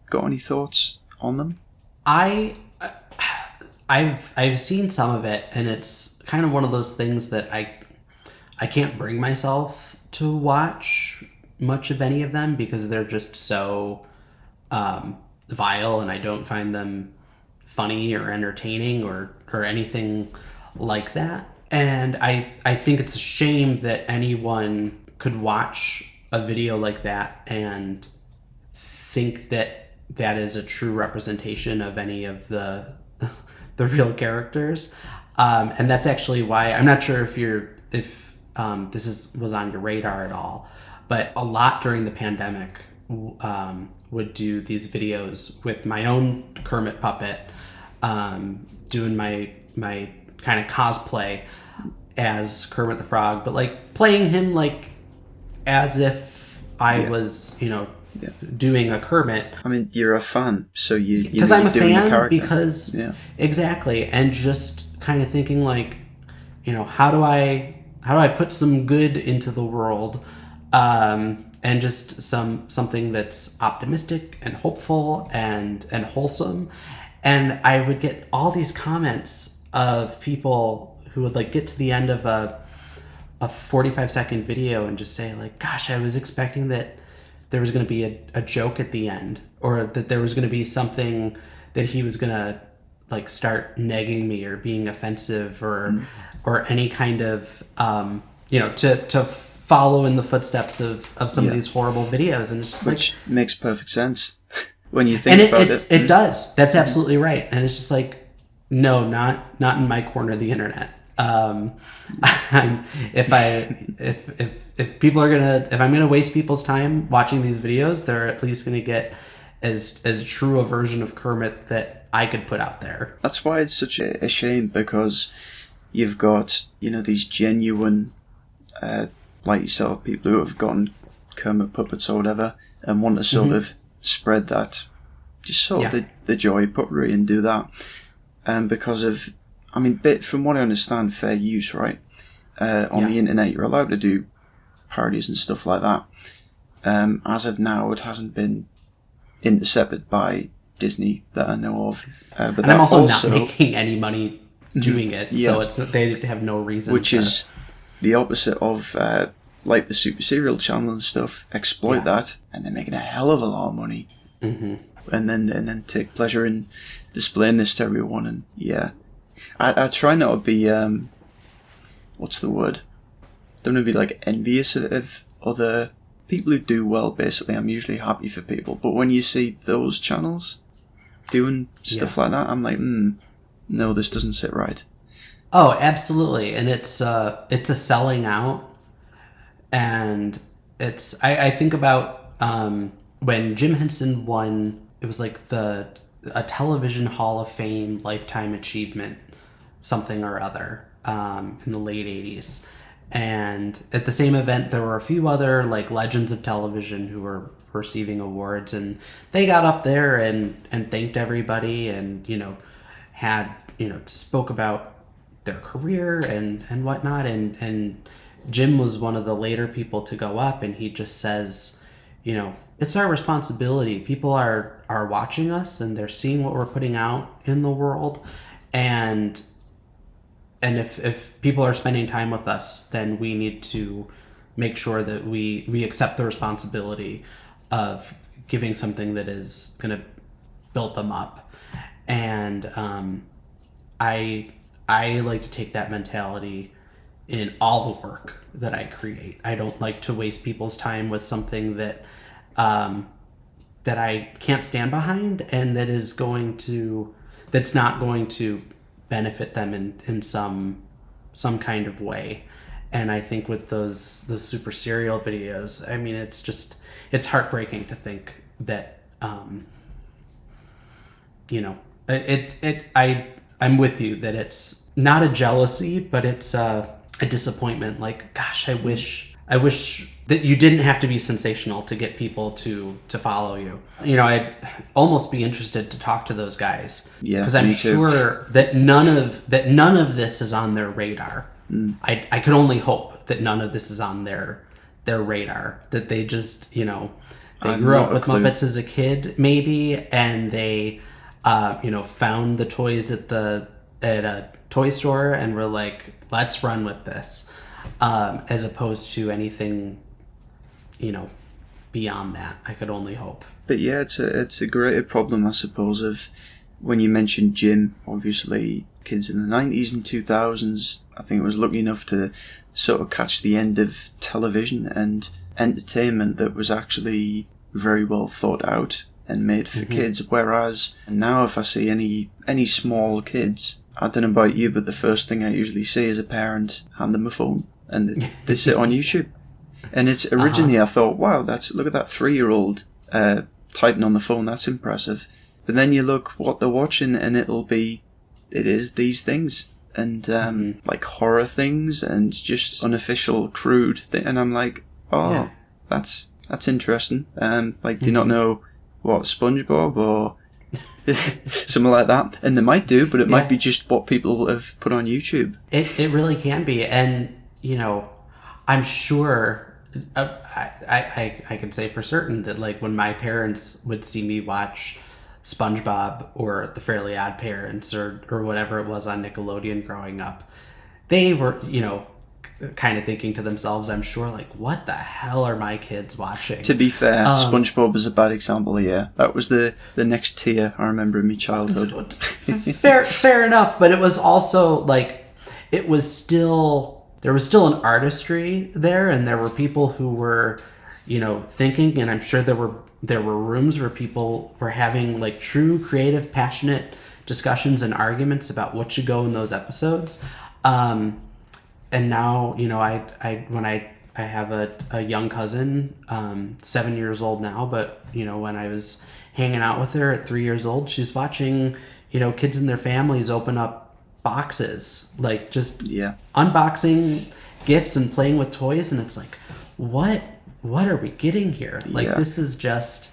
got any thoughts on them? I've seen some of it, and it's kind of one of those things that I can't bring myself to watch much of any of them because they're just so vile, and I don't find them funny or entertaining or anything like that. And I think it's a shame that anyone could watch a video like that and think that that is a true representation of any of the real characters. And that's actually why I'm not sure if this was on your radar at all, but a lot during the pandemic would do these videos with my own Kermit puppet, doing my kind of cosplay as Kermit the Frog, but like playing him like as if I was, doing a Kermit. I mean, you're a fan, so because I'm a fan, because exactly, and just kind of thinking like, how do I put some good into the world, and just something that's optimistic and hopeful and wholesome. And I would get all these comments of people who would like get to the end of a 45-second video and just say like, gosh, I was expecting that there was going to be a joke at the end, or that there was going to be something that he was going to like start negging me or being offensive or any kind of, to follow in the footsteps of some of these horrible videos. And it's just which makes perfect sense when you think about it. It does. That's absolutely right. And it's just like, no, not in my corner of the internet. If people are if I'm gonna waste people's time watching these videos, they're at least gonna get as true a version of Kermit that I could put out there. That's why it's such a shame, because you've got these genuine, like yourself, people who have gotten Kermit puppets or whatever and want to sort of spread that, just sort of the joy of puppetry and do that, because of. I mean, from what I understand, fair use, right? On the internet, you're allowed to do parodies and stuff like that. As of now, it hasn't been intercepted by Disney that I know of. But and I'm also not making any money doing it, so they have no reason. Which is the opposite of like the Super Serial channel and stuff. Exploit that, and they're making a hell of a lot of money. and then take pleasure in displaying this to everyone. And yeah, I try not to be what's the word? Don't want to be like envious of other people who do well. Basically, I'm usually happy for people, but when you see those channels doing stuff like that, I'm like, no, this doesn't sit right. Oh, absolutely, and it's a selling out, and I think about when Jim Henson won. It was like a Television Hall of Fame Lifetime Achievement, something or other, in the late '80s. And at the same event, there were a few other like legends of television who were receiving awards, and they got up there and thanked everybody, and had spoke about their career and whatnot, and Jim was one of the later people to go up, and he just says, it's our responsibility. People are watching us, and they're seeing what we're putting out in the world, and if people are spending time with us, then we need to make sure that we accept the responsibility of giving something that is going to build them up. And I like to take that mentality in all the work that I create. I don't like to waste people's time with something that I can't stand behind, and that's not going to benefit them in some kind of way. And I think with those super serial videos, I mean, it's heartbreaking to think that I'm with you that it's not a jealousy, but it's a disappointment. Like, gosh, I wish that you didn't have to be sensational to get people to follow you. I'd almost be interested to talk to those guys, because I'm sure that none of this is on their radar. I could only hope that none of this is on their radar. That they just they grew up with Muppets as a kid, maybe, and they found the toys at a toy store and were like, let's run with this, as opposed to anything beyond that. I could only hope. But yeah, it's a greater problem, I suppose, of when you mentioned Jim. Obviously, kids in the 90s and 2000s, I think, was lucky enough to sort of catch the end of television and entertainment that was actually very well thought out and made for kids. Whereas now, if I see any small kids, I don't know about you, but the first thing I usually see is a parent hand them a phone and they sit on YouTube. And it's originally I thought, wow, look at that 3-year-old typing on the phone. That's impressive. But then you look what they're watching, and it is these things, and like horror things, and just unofficial, crude thing. And I'm like, that's interesting. Like, do you not know what SpongeBob or something like that? And they might do, but it might be just what people have put on YouTube. It really can be, and I'm sure. I can say for certain that, like, when my parents would see me watch SpongeBob or The Fairly Odd Parents or whatever it was on Nickelodeon growing up, they were, kind of thinking to themselves, I'm sure, like, what the hell are my kids watching? To be fair, SpongeBob was a bad example, yeah. That was the next tier I remember in my childhood. Fair enough, but it was also, like, there was still an artistry there, and there were people who were, thinking, and I'm sure there were rooms where people were having, like, true creative, passionate discussions and arguments about what should go in those episodes. And now, when I have a young cousin, 7 years old now, but, when I was hanging out with her at 3 years old, she's watching, kids and their families open up boxes, like, just unboxing gifts and playing with toys, and it's like, what are we getting here? Like, this is just,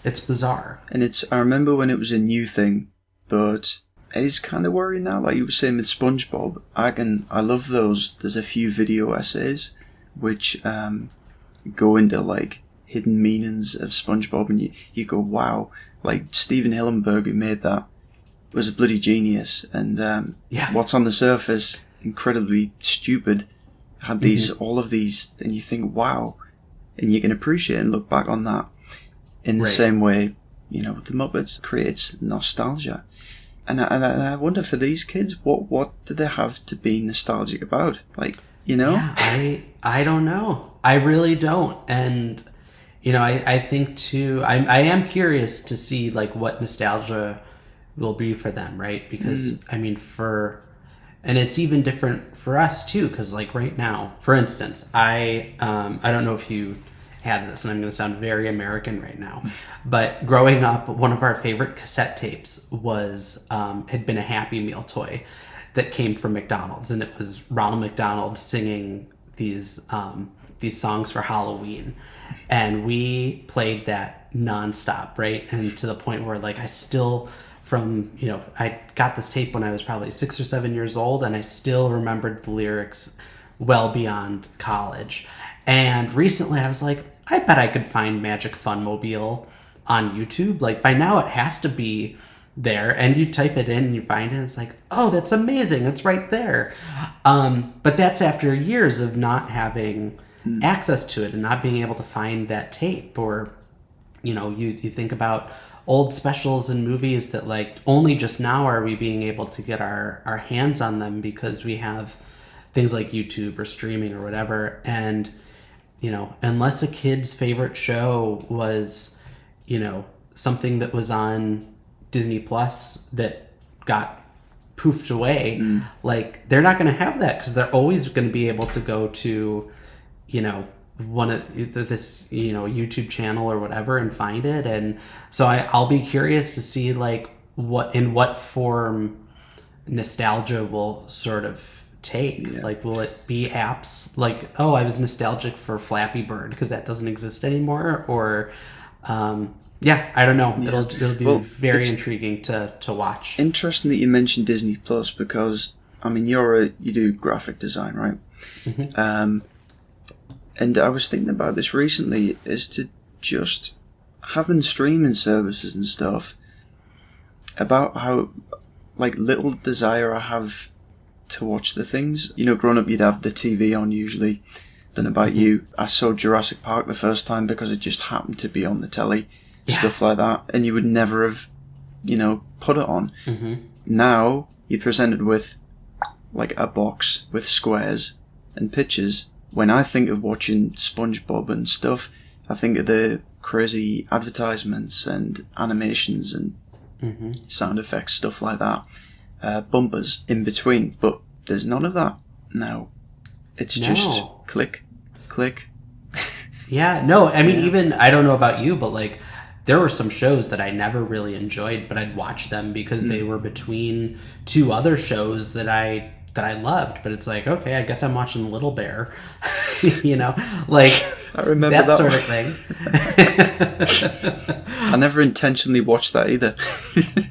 it's bizarre. And I remember when it was a new thing, but it is kind of worrying now. Like you were saying with SpongeBob, I love those. There's a few video essays which go into, like, hidden meanings of SpongeBob, and you go, wow, like Steven Hillenburg, who made that, was a bloody genius, and what's on the surface incredibly stupid had all of these, and you think, wow, and you can appreciate and look back on that in the same way with the Muppets creates nostalgia. And I wonder, for these kids, what do they have to be nostalgic about? Like, Yeah, I don't know. I really don't. And, I think too, I am curious to see like what nostalgia will be for them, right? Because, I mean, and it's even different for us too, because like right now, for instance, I don't know if you had this, and I'm going to sound very American right now, but growing up, one of our favorite cassette tapes had been a Happy Meal toy that came from McDonald's, and it was Ronald McDonald singing these songs for Halloween, and we played that nonstop, right? And to the point where like I still, I got this tape when I was probably 6 or 7 years old, and I still remembered the lyrics well beyond college. And recently I was like, I bet I could find Magic Funmobile on YouTube. Like, by now it has to be there. And you type it in and you find it, and it's like, oh, that's amazing. It's right there. But that's after years of not having access to it and not being able to find that tape. Or, you think about old specials and movies that, like, only just now are we being able to get our hands on them because we have things like YouTube or streaming or whatever. And unless a kid's favorite show was, something that was on Disney Plus that got poofed away, like, they're not going to have that because they're always going to be able to go to, one of this, YouTube channel or whatever and find it. And so I'll be curious to see, like, what form nostalgia will sort of take. Like, will it be apps like, oh, I was nostalgic for Flappy Bird because that doesn't exist anymore? Or I don't know. It'll be very intriguing to watch. Interesting that you mentioned Disney Plus, because I mean, you do graphic design, right? Mm-hmm. And I was thinking about this recently, is to just having streaming services and stuff, about how, like, little desire I have to watch the things. Growing up, you'd have the TV on usually. Don't know about you. I saw Jurassic Park the first time because it just happened to be on the telly, stuff like that, and you would never have, put it on. Mm-hmm. Now you're presented with, like, a box with squares and pictures. When I think of watching SpongeBob and stuff, I think of the crazy advertisements and animations and sound effects, stuff like that. Bumpers in between, but there's none of that now. It's just click. I mean, even, I don't know about you, but like, there were some shows that I never really enjoyed, but I'd watch them because they were between two other shows that I loved. But it's like, okay, I guess I'm watching Little Bear, like, I remember that sort one. of thing. I never intentionally watched that either.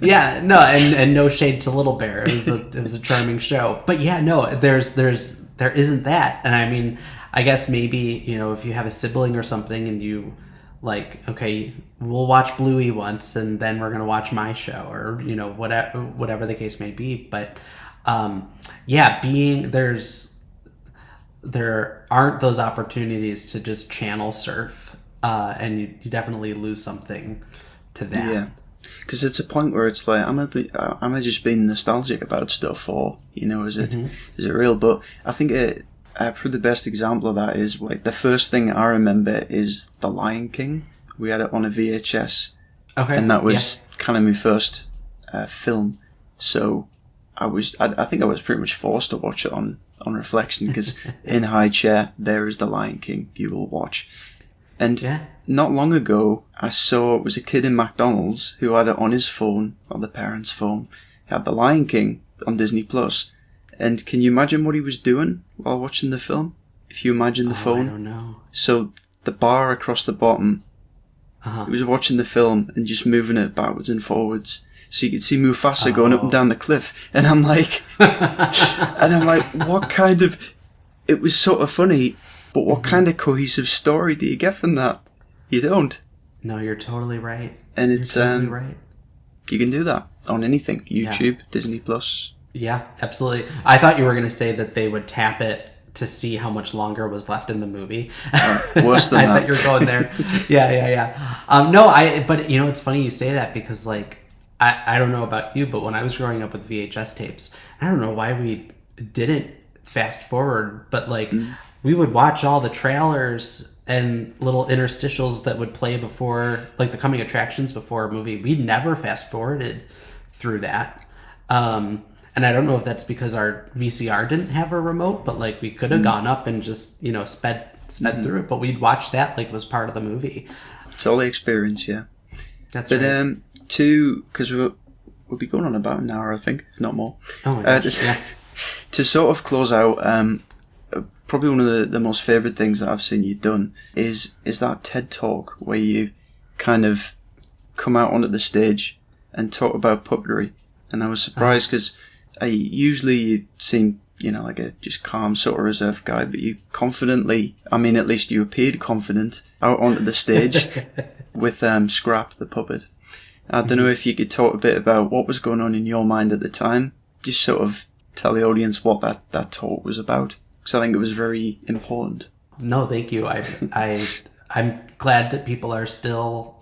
And no shade to Little Bear. It was a charming show. But there isn't that. And I mean, I guess maybe, if you have a sibling or something and you, like, okay, we'll watch Bluey once and then we're going to watch my show, or, whatever the case may be. But there aren't those opportunities to just channel surf, and you definitely lose something to that. Yeah, because it's a point where it's like, am I just being nostalgic about stuff, or is it real? But I think probably the best example of that is, like, the first thing I remember is The Lion King. We had it on a VHS, and that was kind of my first film. So I think I was pretty much forced to watch it on reflection, because in high chair there is The Lion King, you will watch. And not long ago I saw, it was a kid in McDonald's who had it on his phone, or the parents' phone, he had The Lion King on Disney Plus. And can you imagine what he was doing while watching the film? If you imagine the phone. I don't know. So the bar across the bottom, he was watching the film and just moving it backwards and forwards. So you could see Mufasa going up and down the cliff. And I'm like, what kind of, it was sort of funny, but what kind of cohesive story do you get from that? You don't. No, you're totally right. And it's, totally right. You can do that on anything. YouTube, Disney Plus. Yeah, absolutely. I thought you were going to say that they would tap it to see how much longer was left in the movie. Worse than I that. thought you were going there. Yeah. But you know, it's funny you say that because like, I don't know about you, but when I was growing up with VHS tapes, I don't know why we didn't fast forward, but like we would watch all the trailers and little interstitials that would play before, like the coming attractions before a movie. We never fast forwarded through that. And I don't know if that's because our VCR didn't have a remote, but like we could have gone up and just, you know, sped through it, but we'd watch that like was part of the movie. It's all the experience, yeah. That's right. Because we'll be going on about an hour, I think, if not more. Oh my gosh, yeah. To sort of close out, probably one of the most favourite things that I've seen you done is that TED Talk where you kind of come out onto the stage and talk about puppetry. And I was surprised because usually you seem, you know, like a just calm sort of reserved guy, but you confidently, I mean, at least you appeared confident out onto the stage with Scrap, the puppet. I don't know if you could talk a bit about what was going on in your mind at the time. Just sort of tell the audience what that talk was about, because I think it was very important. No, thank you. I'm glad that people are still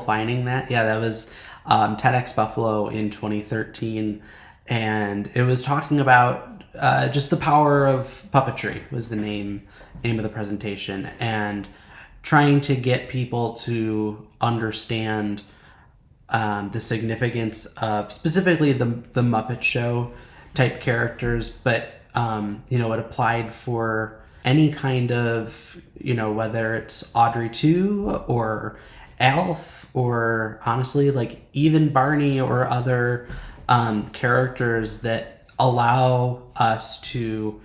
finding that. Yeah, that was TEDx Buffalo in 2013, and it was talking about just the power of puppetry was the name of the presentation, and trying to get people to understand the significance of specifically the Muppet Show type characters, but you know, it applied for any kind of, you know, whether it's Audrey 2 or Alf or honestly like even Barney or other characters that allow us to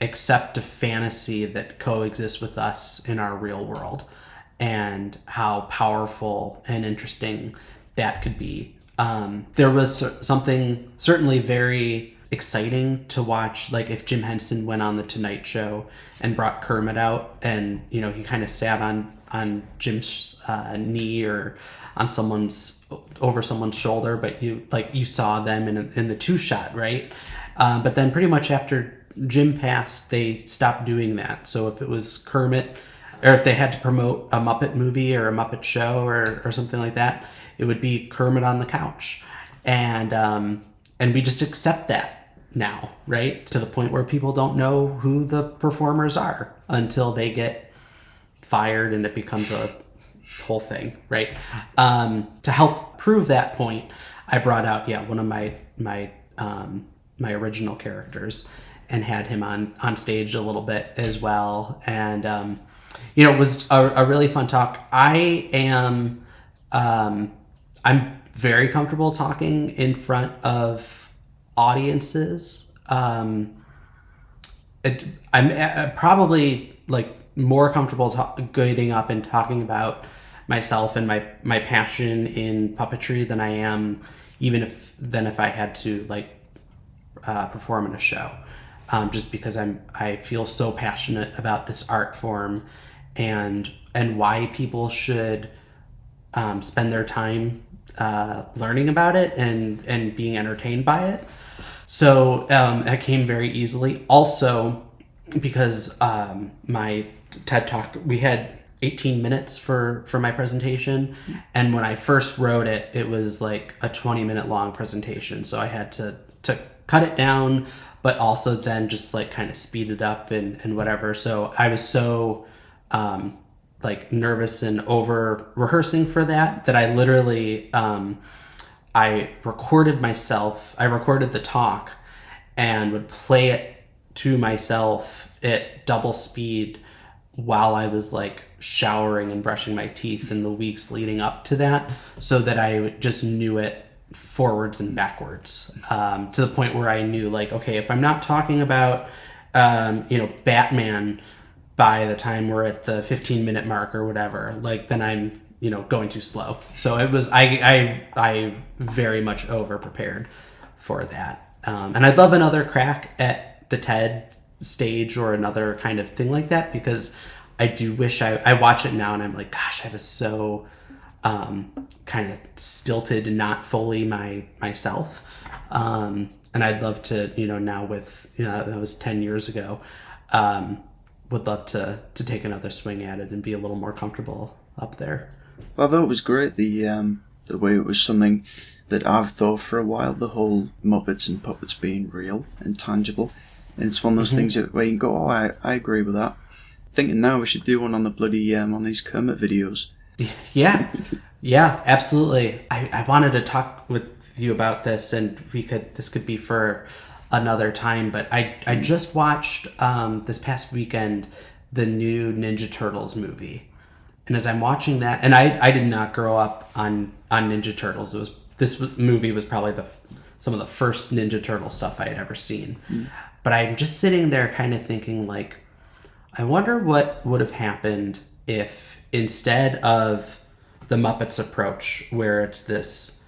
accept a fantasy that coexists with us in our real world, and how powerful and interesting that could be. There was something certainly very exciting to watch, like if Jim Henson went on the Tonight Show and brought Kermit out, and you know, he kind of sat on Jim's knee or on over someone's shoulder, but you saw them in the two shot, right? But then pretty much after Jim passed, they stopped doing that. So if it was Kermit, or if they had to promote a Muppet movie or a Muppet show or something like that, it would be Kermit on the couch, and we just accept that now, right? To the point where people don't know who the performers are until they get fired and it becomes a whole thing, right? To help prove that point, I brought out one of my original characters and had him on stage a little bit as well, and you know, it was a really fun talk. I'm very comfortable talking in front of audiences. I'm probably like more comfortable getting up and talking about myself and my passion in puppetry than I am if I had to like perform in a show, just because I feel so passionate about this art form and why people should spend their time learning about it and being entertained by it. So that came very easily. Also, because my TED Talk, we had 18 minutes for my presentation, and when I first wrote it, it was like a 20-minute long presentation. So I had to cut it down, but also then just like kind of speed it up and whatever. So I was so like nervous and over rehearsing for that I literally I recorded the talk and would play it to myself at double speed while I was like showering and brushing my teeth in the weeks leading up to that, so that I just knew it forwards and backwards, to the point where I knew like, okay, if I'm not talking about you know, Batman by the time we're at the 15-minute mark or whatever, like then I'm, you know, going too slow. So it was, I very much over prepared for that. And I'd love another crack at the TED stage or another kind of thing like that, because I do wish I watch it now and I'm like, gosh, I was so kind of stilted and not fully myself. And I'd love to, you know, now with, you know, that was 10 years ago. would love to take another swing at it and be a little more comfortable up there. I thought it was great, the way it was something that I've thought for a while, the whole Muppets and puppets being real and tangible. And it's one of those things where you can go, oh, I agree with that. Thinking now we should do one on the bloody, on these Kermit videos. Yeah, absolutely. I wanted to talk with you about this, and this could be for another time, but I just watched this past weekend the new Ninja Turtles movie. And as I'm watching that, and I did not grow up on Ninja Turtles. This movie was probably some of the first Ninja Turtle stuff I had ever seen. But I'm just sitting there kind of thinking, like, I wonder what would have happened if instead of the Muppets approach, where it's this,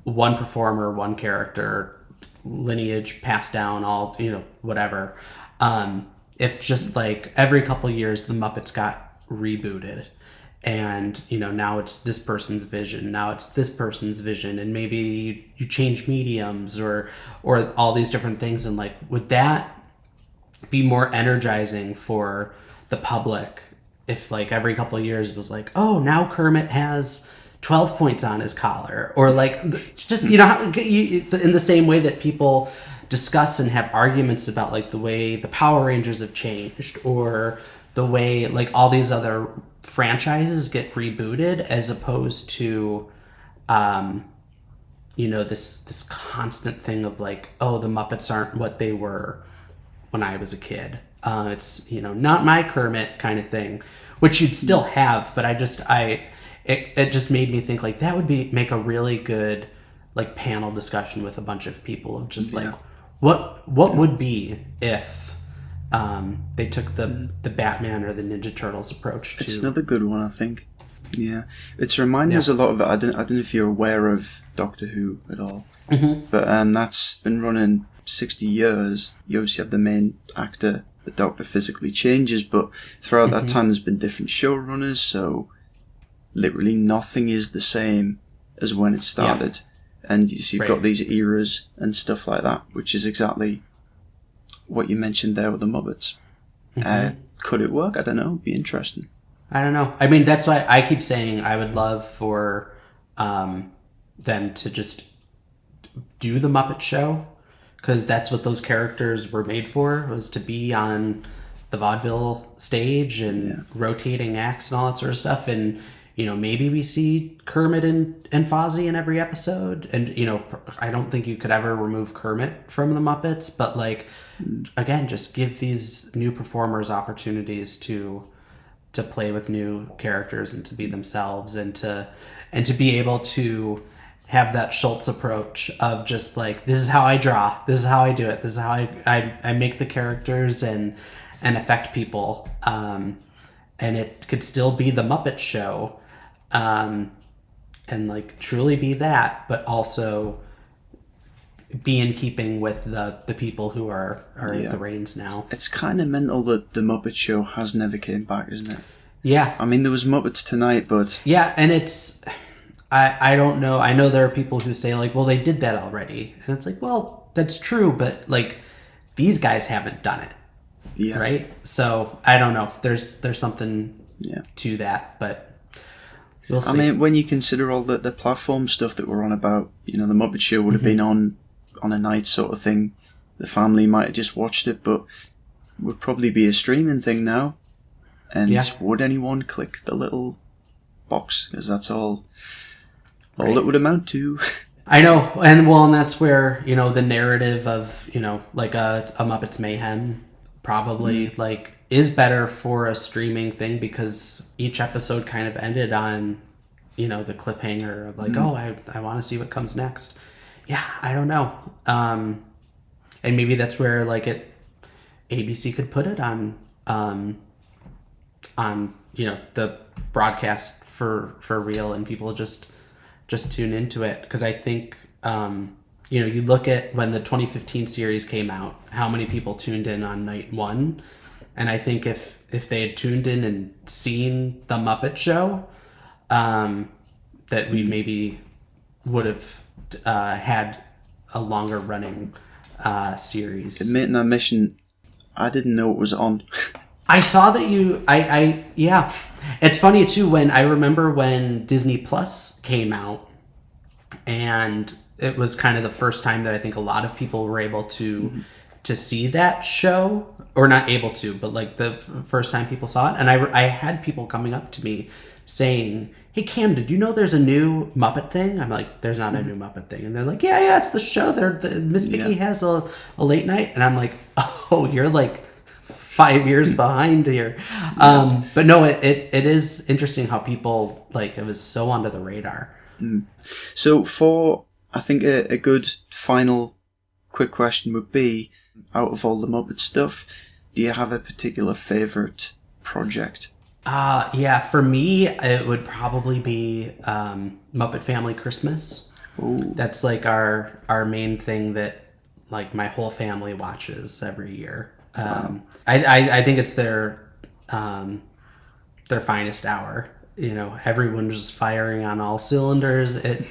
one performer, one character, lineage passed down, all, whatever. If just like every couple years the Muppets got rebooted, and now it's this person's vision, now it's this person's vision, and maybe you change mediums or all these different things, and like, would that be more energizing for the public if like every couple of years it was like, oh, now Kermit has 12 points on his collar, or like just in the same way that people discuss and have arguments about like the way the Power Rangers have changed, or the way like all these other franchises get rebooted, as opposed to this constant thing of like, oh, the Muppets aren't what they were when I was a kid. It's not my Kermit kind of thing, which you'd still have, but it just made me think like that would make a really good like panel discussion with a bunch of people of just like what would be if they took the Batman or the Ninja Turtles approach to. It's another good one, I think. Yeah, it's reminding us a lot of it. I don't know if you're aware of Doctor Who at all, but that's been running 60 years. You obviously have the main actor, the Doctor physically changes, but throughout that time there's been different showrunners, so literally nothing is the same as when it started. And you've got these eras and stuff like that, which is exactly what you mentioned there with the Muppets. Could it work? I don't know. It'd be interesting. I don't know. I mean, that's why I keep saying I would love for them to just do the Muppet Show, because that's what those characters were made for, was to be on the vaudeville stage and rotating acts and all that sort of stuff. And maybe we see Kermit and Fozzie in every episode. And, I don't think you could ever remove Kermit from the Muppets. But, like, again, just give these new performers opportunities to play with new characters and to be themselves, and to be able to have that Schultz approach of just, like, this is how I draw. This is how I do it. This is how I make the characters and affect people. And it could still be the Muppet Show. And like truly be that, but also be in keeping with the people who are at the reins now. It's kind of mental that the Muppet Show has never came back, isn't it? Yeah. I mean, there was Muppets Tonight, but... Yeah, and it's... I don't know. I know there are people who say, like, well, they did that already. And it's like, well, that's true, but, like, these guys haven't done it. Yeah. Right? So, I don't know. There's something to that, but... We'll see. I mean, when you consider all the platform stuff that we're on about, the Muppet Show would have been on a night sort of thing. The family might have just watched it, but it would probably be a streaming thing now. And would anyone click the little box? Because that's all it would amount to. I know, and that's where, the narrative of, like a Muppets Mayhem probably, like, is better for a streaming thing, because each episode kind of ended on, the cliffhanger of like, oh, I want to see what comes next. Yeah, I don't know. And maybe that's where like ABC could put it on the broadcast for real, and people just tune into it. Because I think you look at when the 2015 series came out, how many people tuned in on night one. And I think if they had tuned in and seen the Muppet Show, that we maybe would have had a longer running series. Admitting that mission, I didn't know it was on. I saw that yeah. It's funny too, I remember when Disney Plus came out, and it was kind of the first time that I think a lot of people were able to see that show, or not able to, but like the first time people saw it. And I had people coming up to me saying, "Hey Cam, did you know there's a new Muppet thing?" I'm like, "There's not a new Muppet thing." And they're like, yeah, it's the show. Miss Piggy has a late night. And I'm like, oh, you're like 5 years behind here. But no, it is interesting how people, like, it was so under the radar. So for, I think a good final quick question would be, out of all the Muppet stuff, do you have a particular favourite project? Yeah, for me, it would probably be Muppet Family Christmas. Ooh. That's like our main thing that, like, my whole family watches every year. I think it's their finest hour. You know, everyone's just firing on all cylinders. It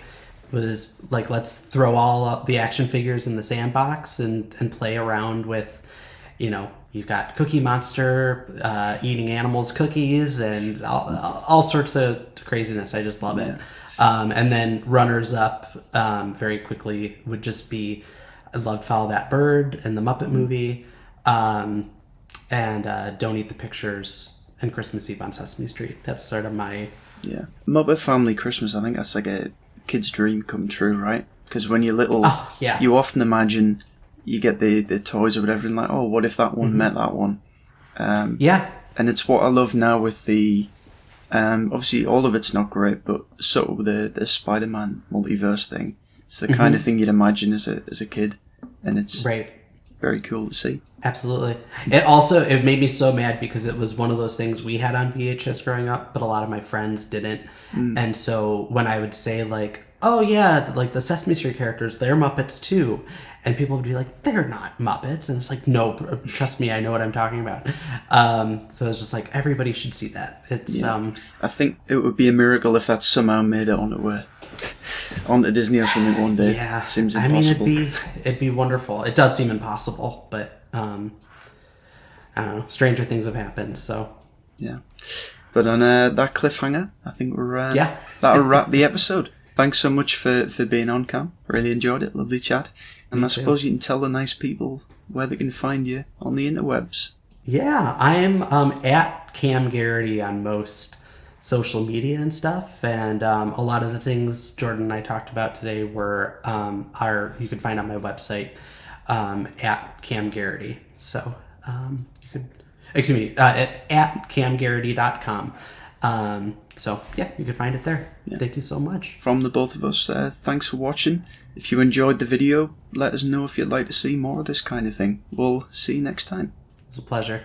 was like, let's throw all the action figures in the sandbox and play around with, you know, you've got Cookie Monster eating animals' cookies and all sorts of craziness. I just love it. And then runners up very quickly would just be, I loved Follow That Bird and the Muppet Movie, and Don't Eat the Pictures and Christmas Eve on Sesame Street. That's sort of my... Yeah. Muppet Family Christmas, I think that's like a kid's dream come true, right? Because when you're little, you often imagine you get the toys or whatever, and like, oh, what if that one met that one? Yeah. And it's what I love now with the... obviously, all of it's not great, but sort of the Spider-Man multiverse thing. It's the kind of thing you'd imagine as a kid, and it's very cool to see. Absolutely. It made me so mad because it was one of those things we had on VHS growing up, but a lot of my friends didn't. And so when I would say, like, oh yeah, like the Sesame Street characters, they're Muppets too, and people would be like, they're not Muppets, and it's like, no, trust me, I know what I'm talking about. So it's just like, everybody should see that. It's I think it would be a miracle if that somehow made it onto Disney or something one day. Yeah, it seems impossible. I mean, it'd be wonderful. It does seem impossible, but I don't know. Stranger things have happened, so yeah. But on that cliffhanger, I think we're that'll wrap the episode. Thanks so much for being on, Cam. Really enjoyed it. Lovely chat. And I suppose you can tell the nice people where they can find you on the interwebs. Yeah, I am at Cam Garrity on most social media and stuff, and a lot of the things Jordan and I talked about today were you could find on my website at Cam Garrity. So you could, excuse me, at camgarrity.com. So yeah, you can find it there. Yeah. Thank you so much. From the both of us, thanks for watching. If you enjoyed the video, let us know if you'd like to see more of this kind of thing. We'll see you next time. It's a pleasure.